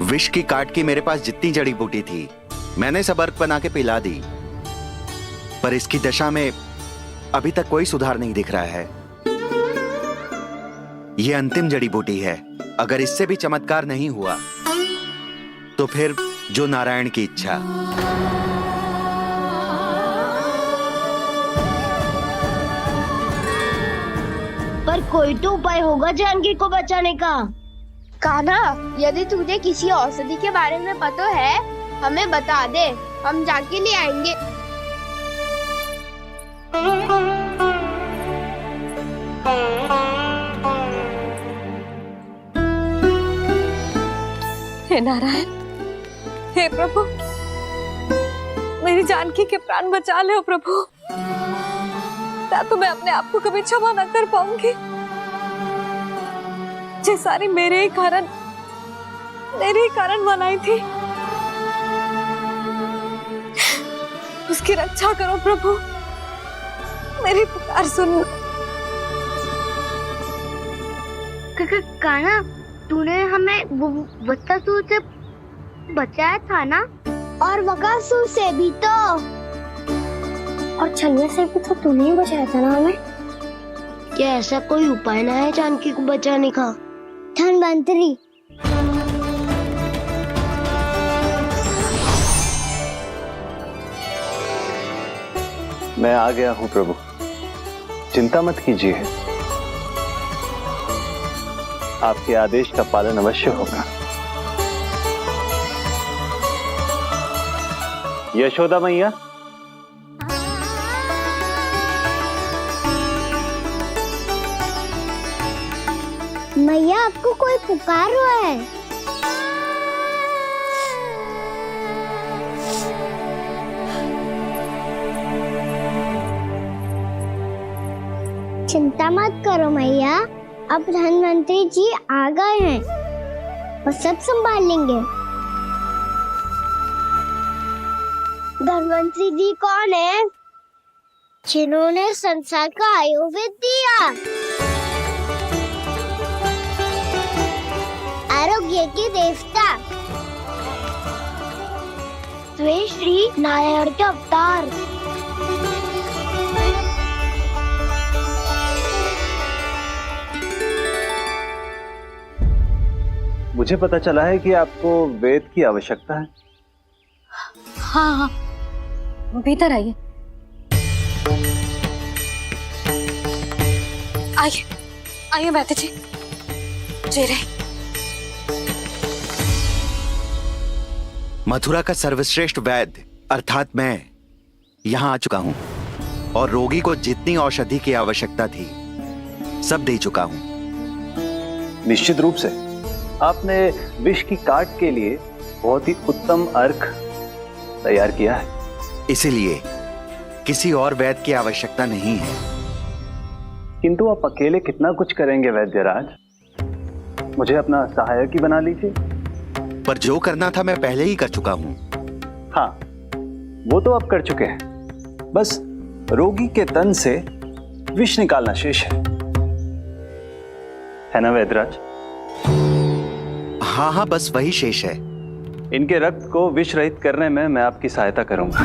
विष की काट की मेरे पास जितनी जड़ी बूटी थी मैंने सब अर्क बना के पिला दी, पर इसकी दशा में अभी तक कोई सुधार नहीं दिख रहा है। यह अंतिम जड़ी बूटी है, अगर इससे भी चमत्कार नहीं हुआ तो फिर जो नारायण की इच्छा। पर कोई तो उपाय होगा जानकी को बचाने का। कान्हा, यदि तुझे किसी औषधि के बारे में पता है हमें बता दे, हम जानकी ले आएंगे। हे नारायण, हे प्रभु, मेरी जानकी के प्राण बचा ले प्रभु। क्या तो मैं अपने आप को कभी क्षमा न कर पाऊंगी। ये सारी मेरे ही कारण बनाई थी। उसकी रक्षा करो प्रभु, मेरी पुकार सुनो। कान्हा, तूने हमें बकासुर से बचाया था ना? और बकासुर से भी तो, और छलिया से भी तो तूने ही बचाया था ना हमें। क्या ऐसा कोई उपाय ना है जानकी को बचाने का? धन्वंतरी, मैं आ गया हूं प्रभु, चिंता मत कीजिए, आपके आदेश का पालन अवश्य होगा। यशोदा मैया, मैया आपको कोई पुकार रहा है। चिंता मत करो मैया, अब धन्वंतरी जी आ गए हैं, वो सब संभाल लेंगे। धन्वंतरी जी कौन है? जिन्होंने संसार का आयुर्वेद दिया, आरोग्य के देवता, वे श्री नारायण के अवतार। मुझे पता चला है कि आपको वेद की आवश्यकता है। हाँ हाँ, भीतर आइए। आइए आइए वैद्य जी, जी रहे। मथुरा का सर्वश्रेष्ठ वैद्य अर्थात मैं यहां आ चुका हूं और रोगी को जितनी औषधि की आवश्यकता थी सब दे चुका हूं। निश्चित रूप से आपने विष की काट के लिए बहुत ही उत्तम अर्क तैयार किया है, इसलिए किसी और वैद्य की आवश्यकता नहीं है। किंतु आप अकेले कितना कुछ करेंगे वैद्यराज, मुझे अपना सहायक ही बना लीजिए। पर जो करना था मैं पहले ही कर चुका हूं। हाँ, वो तो आप कर चुके हैं, बस रोगी के तन से विष निकालना शेष है ना वैद्यराज? हाँ हाँ, बस वही शेष है। इनके रक्त को विष रहित करने में मैं आपकी सहायता करूंगा।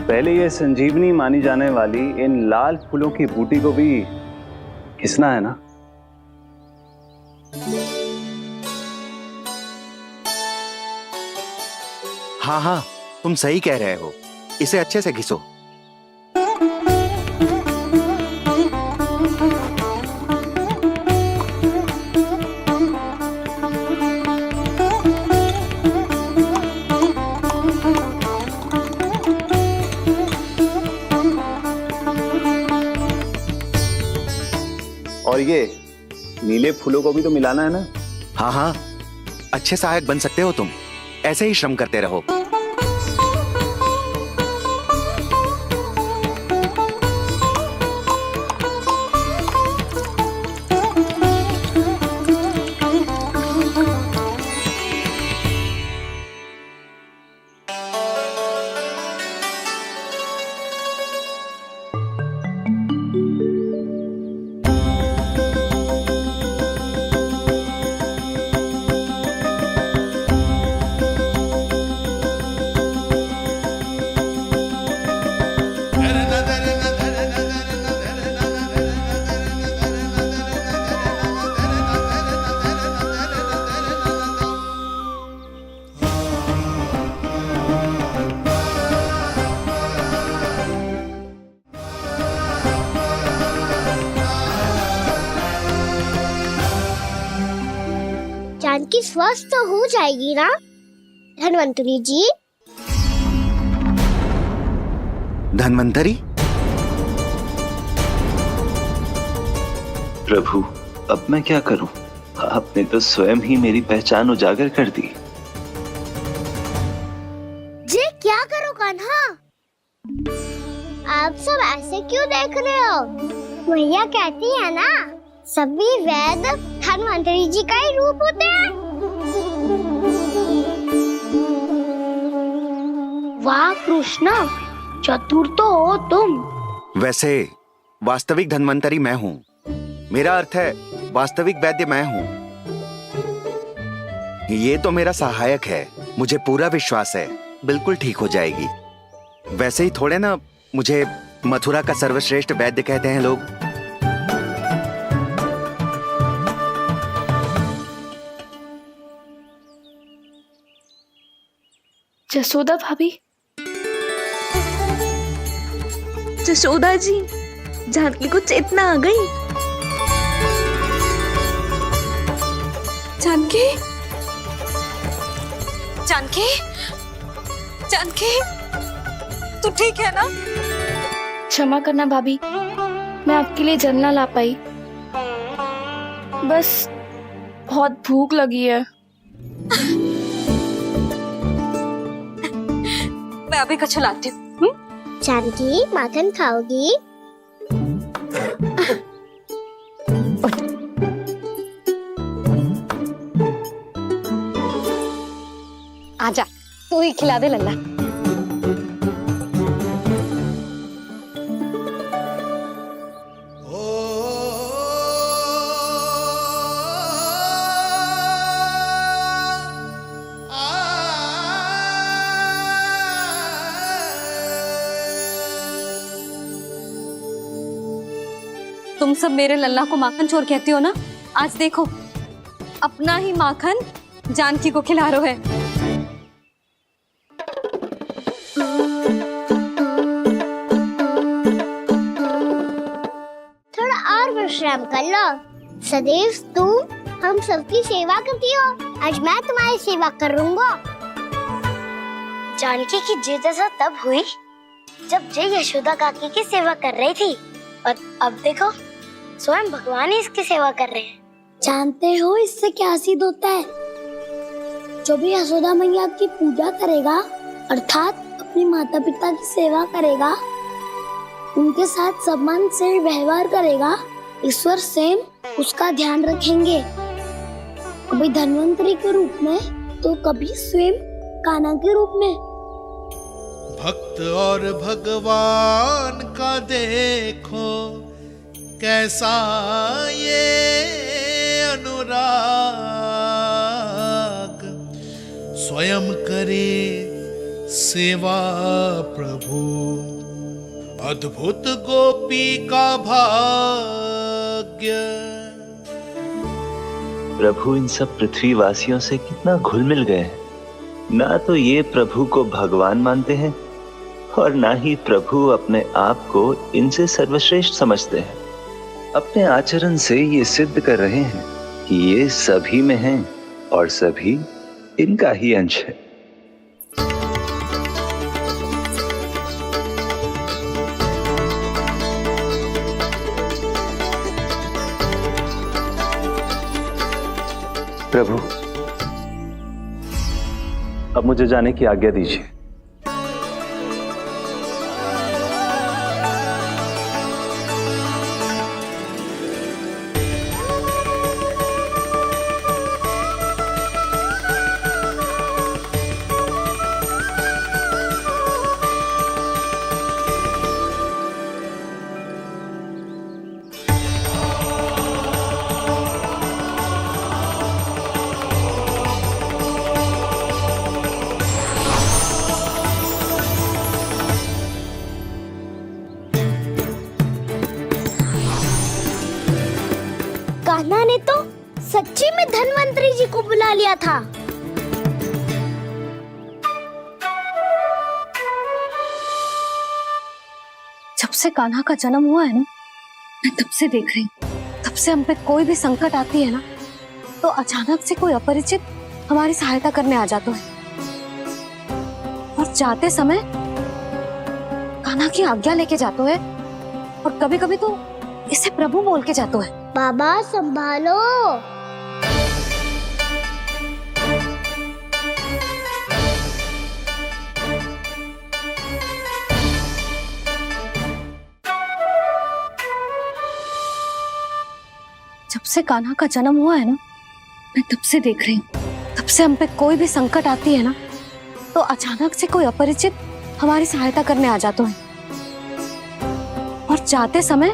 पहले ये संजीवनी मानी जाने वाली इन लाल फूलों की बूटी को भी घिसना है ना? हाँ हाँ, तुम सही कह रहे हो, इसे अच्छे से घिसो। और ये नीले फूलों को भी तो मिलाना है ना? हाँ हाँ, अच्छे सहायक बन सकते हो तुम, ऐसे ही श्रम करते रहो। जानकी स्वस्थ तो हो जाएगी ना धन्वंतरी जी? धन्वंतरी? प्रभु, अब मैं क्या करूं? आपने तो स्वयं ही मेरी पहचान उजागर कर दी। जी क्या करो कान्हा? आप सब ऐसे क्यों देख रहे हो? भैया कहती है ना, सभी वेद धन्वंतरी जी का ही रूप होते हैं। वाह कृष्णा, चतुर तो हो तुम। वैसे वास्तविक धन्वंतरी मैं हूँ, मेरा अर्थ है वास्तविक वैद्य मैं हूँ। ये तो मेरा सहायक है, मुझे पूरा विश्वास है बिल्कुल ठीक हो जाएगी। वैसे ही थोड़े ना मुझे मथुरा का सर्वश्रेष्ठ वैद्य कहते हैं लोग। जसोदा भाभी, जसोदा जी, जानकी को चेतना आ गई। जानकी, जानकी, जानकी, तू ठीक है ना? क्षमा करना भाभी, मैं आपके लिए जल ना ला पाई। बस बहुत भूख लगी है। मैं अभी कछु लाती हूँ। जानकी माखन खाओगी? आजा, तू ही खिला दे लल्ला। तुम सब मेरे लल्ला को माखन चोर कहती हो ना, आज देखो अपना ही माखन जानकी को खिला रहे है। थोड़ा और विश्राम कर लो। सदैव तुम हम सबकी सेवा करती हो, आज मैं तुम्हारी सेवा करूंगा। जानकी की जिज्ञासा तब हुई जब जय यशोदा काकी की सेवा कर रही थी, और अब देखो स्वयं भगवान ही इसकी सेवा कर रहे हैं। जानते हो इससे क्या सिद्ध होता है? जो भी यशोदा मैया की पूजा करेगा, अर्थात अपने माता पिता की सेवा करेगा, उनके साथ सम्मान से व्यवहार करेगा, ईश्वर स्वयं उसका ध्यान रखेंगे। कभी धन्वंतरी के रूप में तो कभी स्वयं कान्हा के रूप में। भक्त और भगवान का देखो कैसा ये अनुराग, स्वयं करे सेवा प्रभु, अद्भुत गोपी का भाग्य। प्रभु इन सब पृथ्वीवासियों से कितना घुल मिल गए हैं। ना तो ये प्रभु को भगवान मानते हैं और ना ही प्रभु अपने आप को इनसे सर्वश्रेष्ठ समझते हैं। अपने आचरण से ये सिद्ध कर रहे हैं कि ये सभी में हैं और सभी इनका ही अंश है। प्रभु, अब मुझे जाने की आज्ञा दीजिए। कान्हा ने तो सच्ची में धन्वंतरी जी को बुला लिया था। जब से कान्हा का जन्म हुआ है ना, मैं तब से देख रही हूँ, तब से हम पे कोई भी संकट आती है ना, तो अचानक से कोई अपरिचित हमारी सहायता करने आ जाता है, और जाते समय कान्हा की आज्ञा लेके जाते है, और कभी कभी तो इसे प्रभु बोल के जाते है। बाबा संभालो। जब से कान्हा का जन्म हुआ है ना, मैं तब से देख रही हूँ, तब से हम पे कोई भी संकट आती है ना, तो अचानक से कोई अपरिचित हमारी सहायता करने आ जाता है, और जाते समय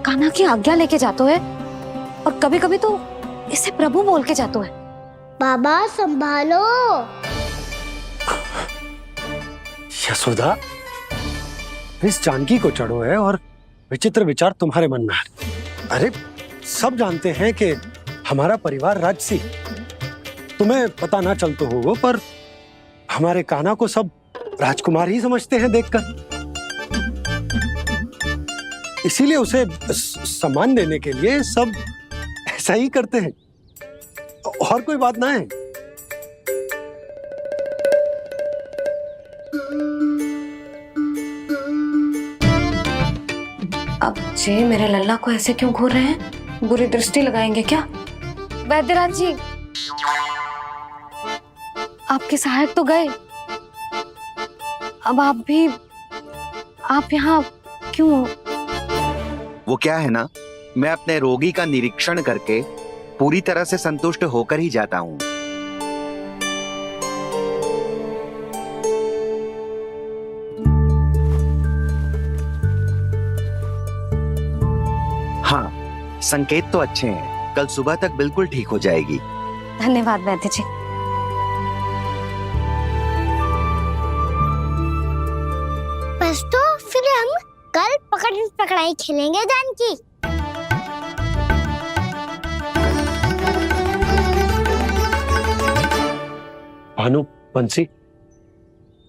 कान्हा की आज्ञा लेके जाते है, और कभी कभी तो इसे प्रभु बोल के जाते है। बाबा संभालो। यशोदा, इस जानकी को चढ़ो है और विचित्र विचार तुम्हारे मन में है। अरे सब जानते हैं कि हमारा परिवार राजसी, तुम्हें पता ना चलता होगा, पर हमारे कान्हा को सब राजकुमार ही समझते हैं देखकर, इसीलिए उसे सम्मान देने के लिए सब ऐसा ही करते हैं, और कोई बात ना है। अब जी मेरे लल्ला को ऐसे क्यों घूर रहे हैं? बुरी दृष्टि लगाएंगे क्या? वैद्यराज जी, आपके सहायक तो गए, अब आप यहाँ क्यों? वो क्या है ना, मैं अपने रोगी का निरीक्षण करके पूरी तरह से संतुष्ट होकर ही जाता हूँ। हाँ, संकेत तो अच्छे हैं, कल सुबह तक बिल्कुल ठीक हो जाएगी। धन्यवाद वैद्य जी। बस तो फिर हम कल पकड़न पकड़ाई खेलेंगे जानकी। भानु, बंसी,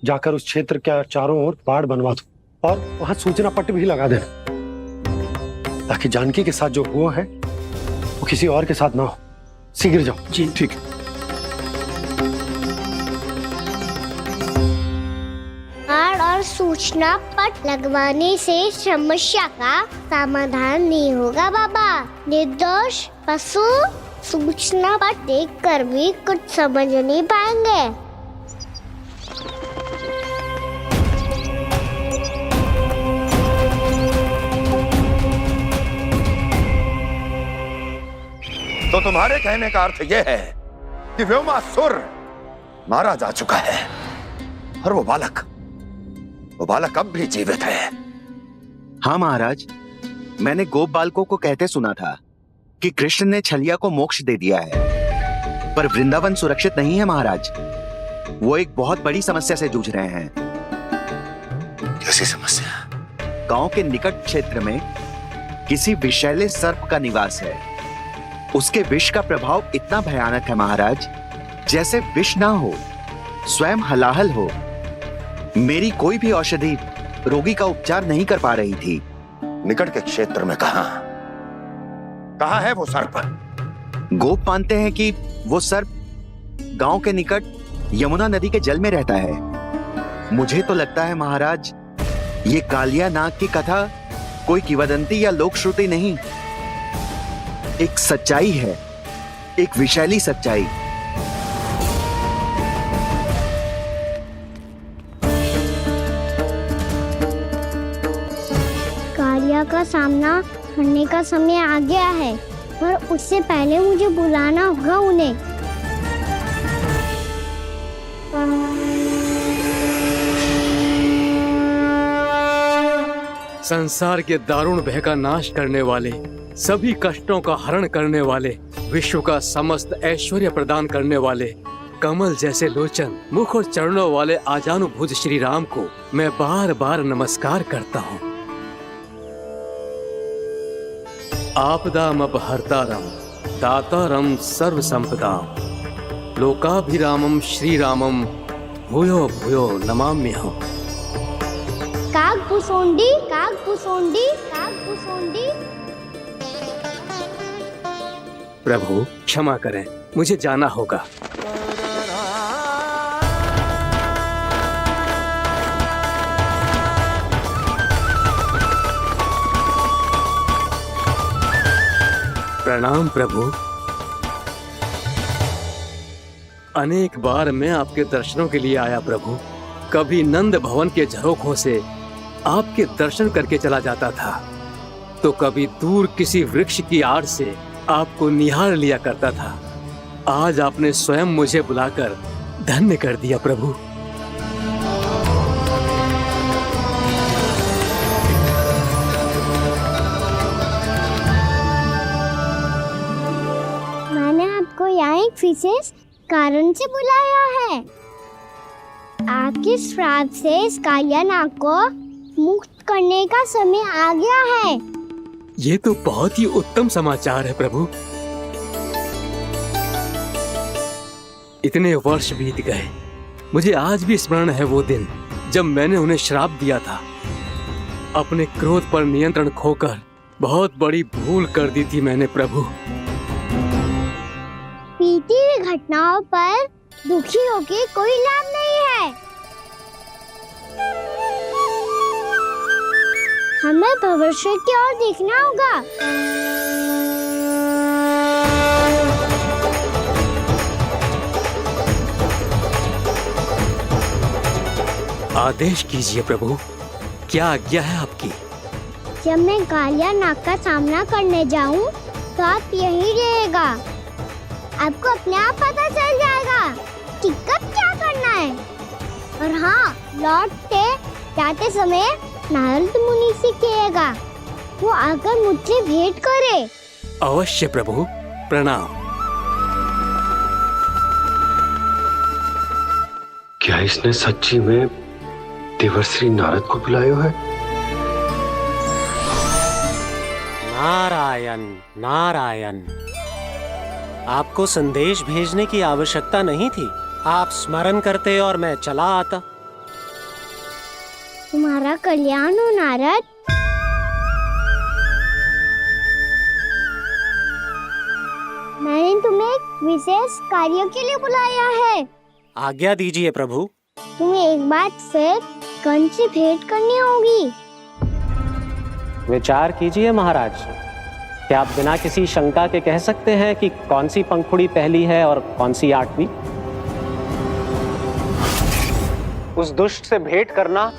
जाकर उस क्षेत्र के चारों ओर बाड़ बनवा दो और वहां सूचना पट्ट भी लगा देना, ताकि जानकी के साथ जो हुआ है वो किसी और के साथ ना हो। शीघ्र जाओ। जी ठीक है। बाड़ और सूचना पट लगवाने से समस्या का समाधान नहीं होगा बाबा। निर्दोष पशु सूचना पट देखकर भी कुछ समझ नहीं पाएंगे। तो तुम्हारे कहने का अर्थ यह है कि व्योमासुर मारा जा चुका है, और वो बालक अब भी जीवित है। हाँ महाराज, मैंने गोप बालकों को कहते सुना था कि कृष्ण ने छलिया को मोक्ष दे दिया है, पर वृंदावन सुरक्षित नहीं है महाराज। वो एक बहुत बड़ी समस्या से जूझ रहे हैं। कैसी समस्या? गांव के निकट क्षेत्र में किसी विषैले सर्प का निवास है। उसके विष का प्रभाव इतना भयानक है महाराज, जैसे विष ना हो, स्वयं हलाहल हो। मेरी कोई भी औषधि रोगी का उपचार नहीं कर पा रही थी। निकट के क्षेत्र में कहाँ है वो सर्प? गोप मानते हैं कि वो सर्प गांव के निकट यमुना नदी के जल में रहता है। मुझे तो लगता है महाराज, ये कालिया नाग की कथा कोई किंवदंती या लोक श्रुति नहीं, एक सच्चाई है। एक विशैली सच्चाई। कालिया का सामना करने का समय आ गया है, पर उससे पहले मुझे बुलाना होगा उन्हें। संसार के दारुण भय का नाश करने वाले, सभी कष्टों का हरण करने वाले, विश्व का समस्त ऐश्वर्य प्रदान करने वाले, कमल जैसे लोचन, मुख और चरणों वाले आजानुभुज श्री राम को मैं बार बार नमस्कार करता हूँ। आपदामपहर्तारं दातारं सर्व संपदां लोकाभिरामं श्रीरामं भूयो भूयो नमाम्यहम्। कागभूसोंडी, कागभूसोंडी, कागभूसोंडी। प्रभु क्षमा करें, मुझे जाना होगा। प्रणाम प्रभु। अनेक बार मैं आपके दर्शनों के लिए आया प्रभु। कभी नंद भवन के झरोखों से आपके दर्शन करके चला जाता था, तो कभी दूर किसी वृक्ष की आड़ से आपको निहार लिया करता था। आज आपने स्वयं मुझे बुलाकर धन्य कर दिया प्रभु। मैंने आपको यहाँ एक विशेष कारण से बुलाया है। आपके श्राप से इस कालिया नाग को मुक्त करने का समय आ गया है। ये तो बहुत ही उत्तम समाचार है प्रभु। इतने वर्ष बीत गए, मुझे आज भी स्मरण है वो दिन जब मैंने उन्हें श्राप दिया था। अपने क्रोध पर नियंत्रण खोकर बहुत बड़ी भूल कर दी थी मैंने प्रभु। बीती हुई घटनाओं पर दुखी होके कोई लाभ नहीं है। हमें भविष्य की ओर देखना होगा। आदेश कीजिए प्रभु, क्या आज्ञा है आपकी? जब मैं कालिया नाग का सामना करने जाऊं, तो आप यहीं रहेगा। आपको अपने आप पता चल जाएगा कि कब क्या करना है। और हाँ, लौटते जाते समय नारद मुनि से कहिएगा, वो आकर मुझसे भेंट करे। अवश्य प्रभु, प्रणाम। क्या इसने सच्ची में देवर्षि नारद को बुलाया है? नारायण नारायण। आपको संदेश भेजने की आवश्यकता नहीं थी। आप स्मरण करते और मैं चला आता। तुम्हारा कल्याण हो नारद। मैंने तुम्हें एक विशेष कार्य के लिए बुलाया है। आज्ञा दीजिए प्रभु। तुम्हें एक बार फिर कंस से भेंट करनी होगी। विचार कीजिए महाराज। क्या आप बिना किसी शंका के कह सकते हैं कि कौन सी पंखुड़ी पहली है और कौन सी आठवीं? उस दुष्ट से भेंट करना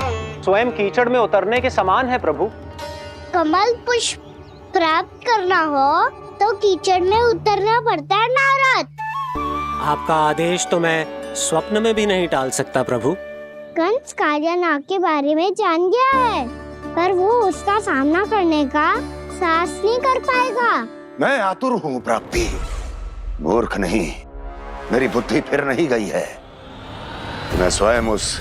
स्वयं कीचड़ में उतरने के समान है प्रभु। कमल पुष्प प्राप्त करना हो तो कीचड़ में उतरना पड़ता है नारद। आपका आदेश तो मैं स्वप्न में भी नहीं टाल सकता प्रभु। कंस कालिया नाग के बारे में जान गया है, पर वो उसका सामना करने का साहस नहीं कर पाएगा। मैं आतुर हूँ प्राप्ति, मूर्ख नहीं। मेरी बुद्धि फिर नहीं गई है। मैं स्वयं उस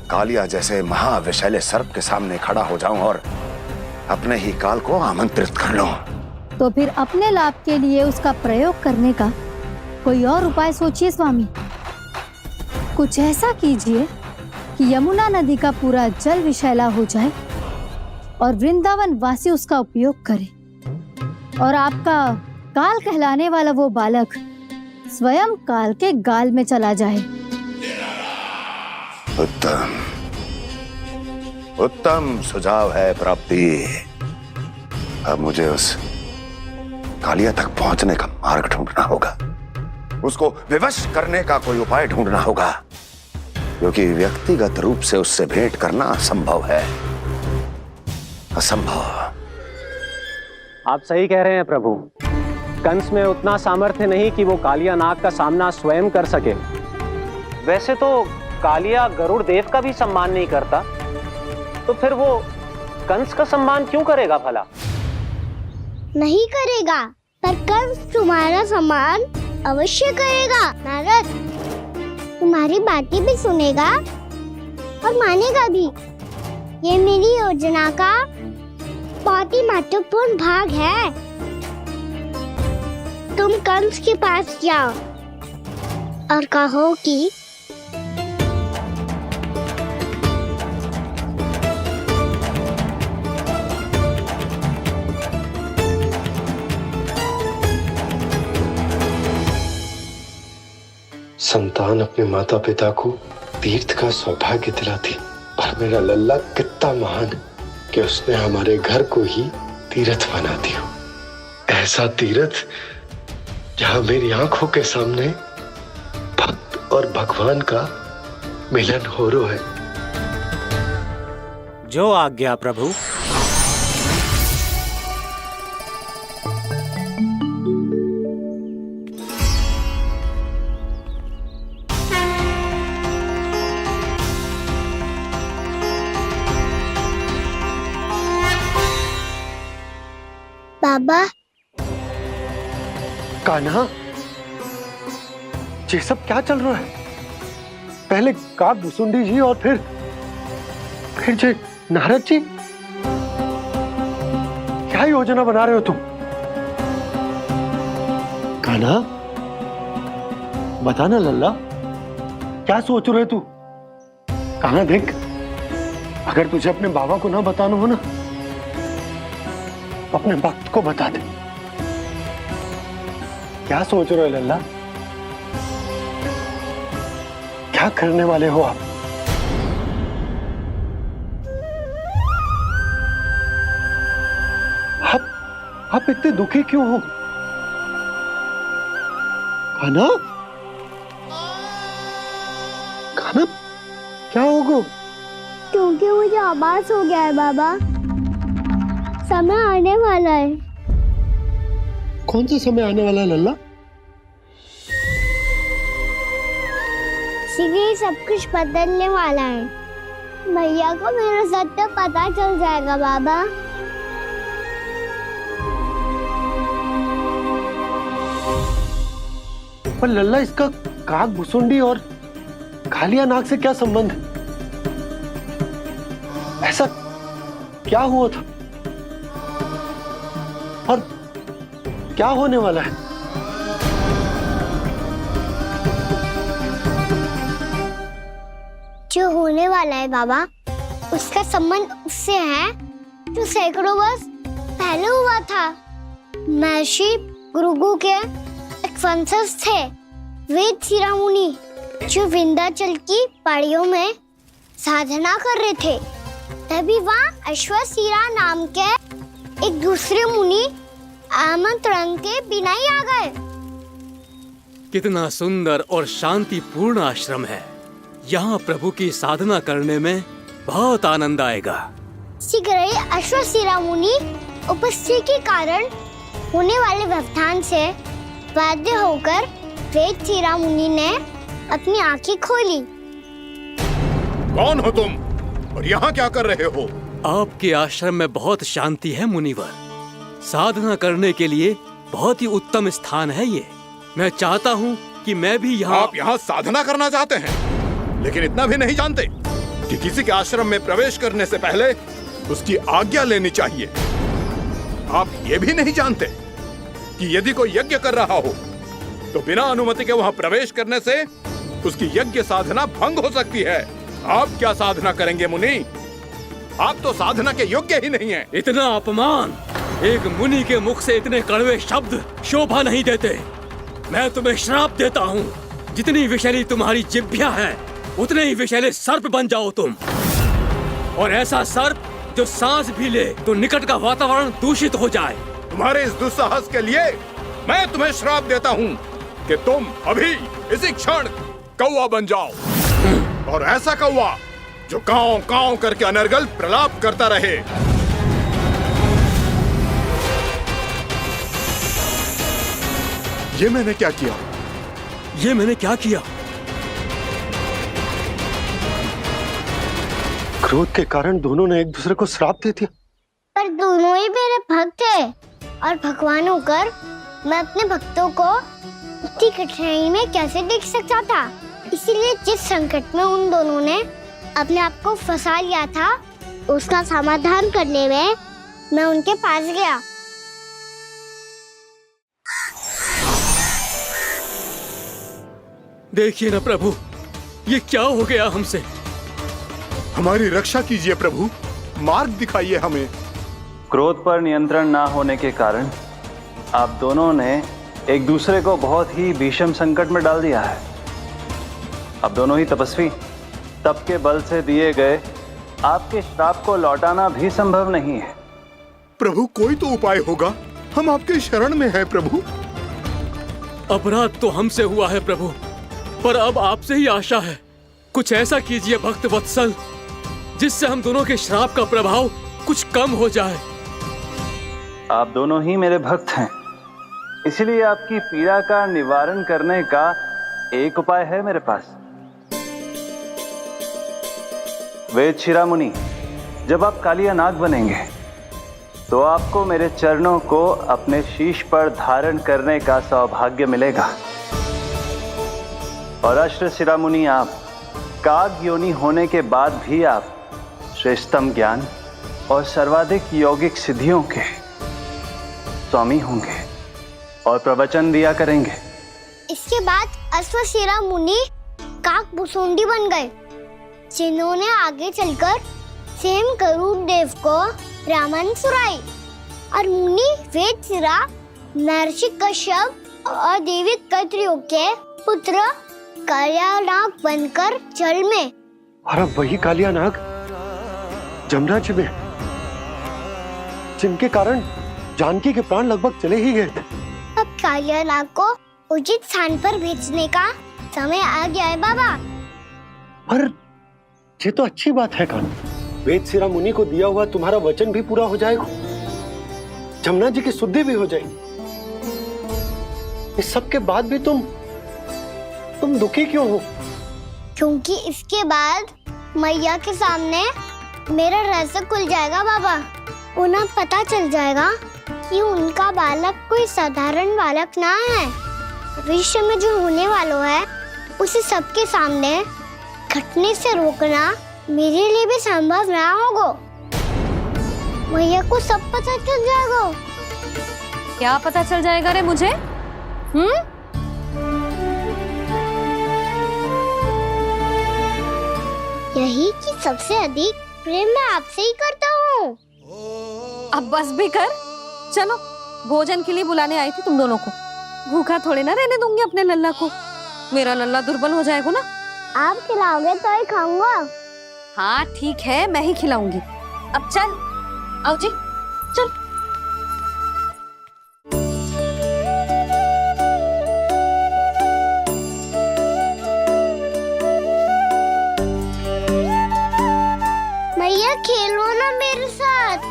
कालिया जैसे महाविशैले सर्प के सामने खड़ा हो जाऊं और अपने ही काल को आमंत्रित कर लूं। तो फिर अपने लाभ के लिए उसका प्रयोग करने का कोई और उपाय सोचिए स्वामी। कुछ ऐसा कीजिए कि यमुना नदी का पूरा जल विशैला हो जाए और वृंदावन वासी उसका उपयोग करे, और आपका काल कहलाने वाला वो बालक स्वयं काल के गाल में चला जाए। उत्तम उत्तम सुझाव है प्राप्ति। अब मुझे उस कालिया तक पहुंचने का मार्ग ढूंढना होगा। उसको विवश करने का कोई उपाय ढूंढना होगा, क्योंकि व्यक्तिगत रूप से उससे भेंट करना असंभव है, असंभव। आप सही कह रहे हैं प्रभु। कंस में उतना सामर्थ्य नहीं कि वो कालिया नाग का सामना स्वयं कर सके। वैसे तो कालिया गरुड़ देव का भी सम्मान नहीं करता, तो फिर वो कंस का सम्मान क्यों करेगा भला? नहीं करेगा, पर कंस तुम्हारा सम्मान अवश्य करेगा। नारद तुम्हारी बातें भी सुनेगा और मानेगा भी। ये मेरी योजना का बहुत ही महत्वपूर्ण भाग है। तुम कंस के पास जाओ और कहो कि संतान अपने माता पिता को तीर्थ का सौभाग्य दिलाती, और मेरा लल्ला कितना महान कि उसने हमारे घर को ही तीर्थ बना दिया। ऐसा तीर्थ जहां मेरी आंखों के सामने भक्त और भगवान का मिलन हो रहा है। जो आज्ञा प्रभु। बाबा, कान्हा, ये सब क्या चल रहा है? पहले काग भुसुंडी जी और फिर जे नारद जी। क्या योजना बना रहे हो तुम? कान्हा, बताना लल्ला, क्या सोच रहे तू? कान्हा देख, अगर तुझे अपने बाबा को ना बताना हो ना, अपने भक्त को बता दे। क्या सोच रहे हो लल्ला? क्या करने वाले हो आप? आप इतने दुखी क्यों हो? कान्हा, कान्हा, क्या होगा? क्योंकि मुझे आभास हो गया है बाबा, समय आने वाला है। कौन सा समय आने वाला है लल्ला? शीघ्र ही सब कुछ बदलने वाला है। भैया को मेरा सत्य पता चल जाएगा बाबा। पर लल्ला, इसका काग भुसुंडी और कालिया नाग से क्या संबंध है? ऐसा क्या हुआ था और क्या होने वाला है? जो होने वाला है बाबा, उसका संबंध उससे है जो सैकड़ों वर्ष पहले हुआ था। महर्षि भृगु के एक वंशज थे वेद शिरोमणि, जो विंध्याचल की पहाड़ियों में साधना कर रहे थे। तभी वहाँ अश्वशिरा नाम के एक दूसरे मुनि आमंत्रण के बिना ही आ गए। कितना सुंदर और शांतिपूर्ण आश्रम है। यहाँ प्रभु की साधना करने में बहुत आनंद आएगा। शीघ्र ही अश्वशिरा मुनि उपस्थिति के कारण होने वाले व्यवधान से बाध्य होकर वेद शिरोमणि ने अपनी आंखें खोली। कौन हो तुम और यहाँ क्या कर रहे हो? आपके आश्रम में बहुत शांति है मुनिवर। साधना करने के लिए बहुत ही उत्तम स्थान है ये। मैं चाहता हूँ कि मैं भी यहाँ। आप यहाँ साधना करना चाहते हैं, लेकिन इतना भी नहीं जानते कि किसी के आश्रम में प्रवेश करने से पहले उसकी आज्ञा लेनी चाहिए। आप ये भी नहीं जानते कि यदि कोई यज्ञ कर रहा हो तो बिना अनुमति के वहाँ प्रवेश करने से उसकी यज्ञ साधना भंग हो सकती है। आप क्या साधना करेंगे मुनि? आप तो साधना के योग्य ही नहीं हैं। इतना अपमान! एक मुनि के मुख से इतने कड़वे शब्द शोभा नहीं देते। मैं तुम्हें श्राप देता हूँ, जितनी विषैली तुम्हारी जिह्वा है उतने ही विषैले सर्प बन जाओ तुम। और ऐसा सर्प जो सांस भी ले तो निकट का वातावरण दूषित हो जाए। तुम्हारे इस दुस्साहस के लिए मैं तुम्हें श्राप देता हूँ कि तुम अभी इसी क्षण कौवा बन जाओ, और ऐसा कौवा जो कांव कांव करके अनर्गल प्रलाप करता रहे। ये मैंने क्या किया? ये मैंने क्या किया? क्रोध के कारण दोनों ने एक दूसरे को श्राप दे दिया। पर दोनों ही मेरे भक्त थे, और भगवान होकर मैं अपने भक्तों को इतनी कठिनाई में कैसे देख सकता था। इसीलिए जिस संकट में उन दोनों ने अपने आप को फंसा लिया था, उसका समाधान करने में मैं उनके पास गया। देखिए ना प्रभु, ये क्या हो गया हमसे। हमारी रक्षा कीजिए प्रभु, मार्ग दिखाइए हमें। क्रोध पर नियंत्रण ना होने के कारण आप दोनों ने एक दूसरे को बहुत ही भीषण संकट में डाल दिया है। अब दोनों ही तपस्वी, तप के बल से दिए गए आपके श्राप को लौटाना भी संभव नहीं है। प्रभु कोई तो उपाय होगा, हम आपके शरण में हैं प्रभु। अपराध तो हमसे हुआ है प्रभु, पर अब आपसे ही आशा है। कुछ ऐसा कीजिए भक्त वत्सल, जिससे हम दोनों के श्राप का प्रभाव कुछ कम हो जाए। आप दोनों ही मेरे भक्त हैं, इसलिए आपकी पीड़ा का निवारण करने का एक उपाय है मेरे पास। वेद शिरामुनि, जब आप कालिया नाग बनेंगे तो आपको मेरे चरणों को अपने शीश पर धारण करने का सौभाग्य मिलेगा। और अश्र शिरामुनि, आप काग योनि होने के बाद भी आप श्रेष्ठतम ज्ञान और सर्वाधिक यौगिक सिद्धियों के स्वामी होंगे और प्रवचन दिया करेंगे। इसके बाद अश्वशिरा मुनि काक भुसुंडी बन गए, जिन्होंने आगे चलकर सेम गरुड़ देव को रामायण सुनाई। और मुनि वेदशिरा, महर्षि कश्यप और देवी कैत्रियों के पुत्र कालिया नाग बनकर जल में। और अब वही कालिया नाग जमुना जी में, जिनके कारण जानकी के प्राण लगभग चले ही गए थे। अब कालिया नाग को उचित स्थान पर भेजने का समय आ गया है बाबा। पर ये तो अच्छी बात है कान्हा, वेदशिरा मुनि को दिया हुआ तुम्हारा वचन भी पूरा हो जाएगा, जमुना जी की शुद्धि भी हो जाएगी। इस सब के बाद भी तुम दुखी क्यों हो? क्योंकि इसके बाद मैया के सामने मेरा रहस्य खुल जाएगा बाबा। उन्हें पता चल जाएगा कि उनका बालक कोई साधारण बालक ना है। भविष्य में जो होने वाला है उसे सबके सामने घटने से रोकना मेरे लिए भी संभव ना होगा। मैया को सब पता चल जाएगा। क्या पता चल जाएगा रे मुझे? यही कि सबसे अधिक प्रेम मैं आपसे ही करता हूँ। अब बस भी कर, चलो भोजन के लिए बुलाने आई थी तुम दोनों को। भूखा थोड़े ना रहने दूंगी अपने लल्ला को, मेरा लल्ला दुर्बल हो जाएगा ना। आप खिलाओगे तो ही खाऊंगा। हाँ ठीक है, मैं ही खिलाऊंगी। अब चल, आओ जी चल। मैया खेलो ना मेरे साथ।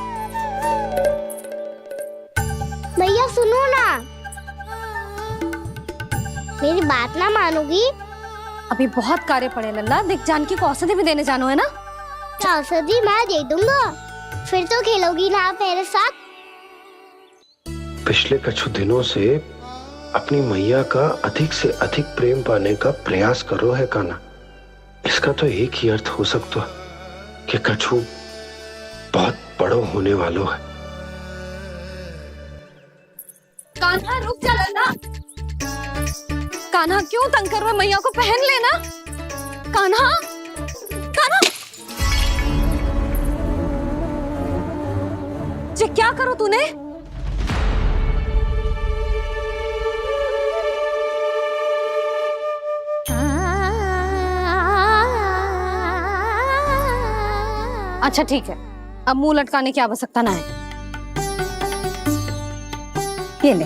मैया सुनो ना, मेरी बात ना मानोगी? अभी बहुत कार्य पड़े लल्ला, देख जानकी को औषधि भी देने जानो है ना। औषधि मैं दे दूंगा, फिर तो खेलोगी ना आप मेरे साथ? पिछले कुछ दिनों से अपनी मैया का अधिक से अधिक प्रेम पाने का प्रयास करो है कान्हा। इसका तो एक ही अर्थ हो सकता है कि कछु बहुत बड़ो होने वालो है। कान्हा रुक जा लल्ला। कान्हा क्यों तंग कर रहा है? मैया को पहन लेना। कान्हा, कान्हा, ये क्या करो तूने? अच्छा ठीक है, अब मुंह लटकाने की आवश्यकता ना है। ये ले।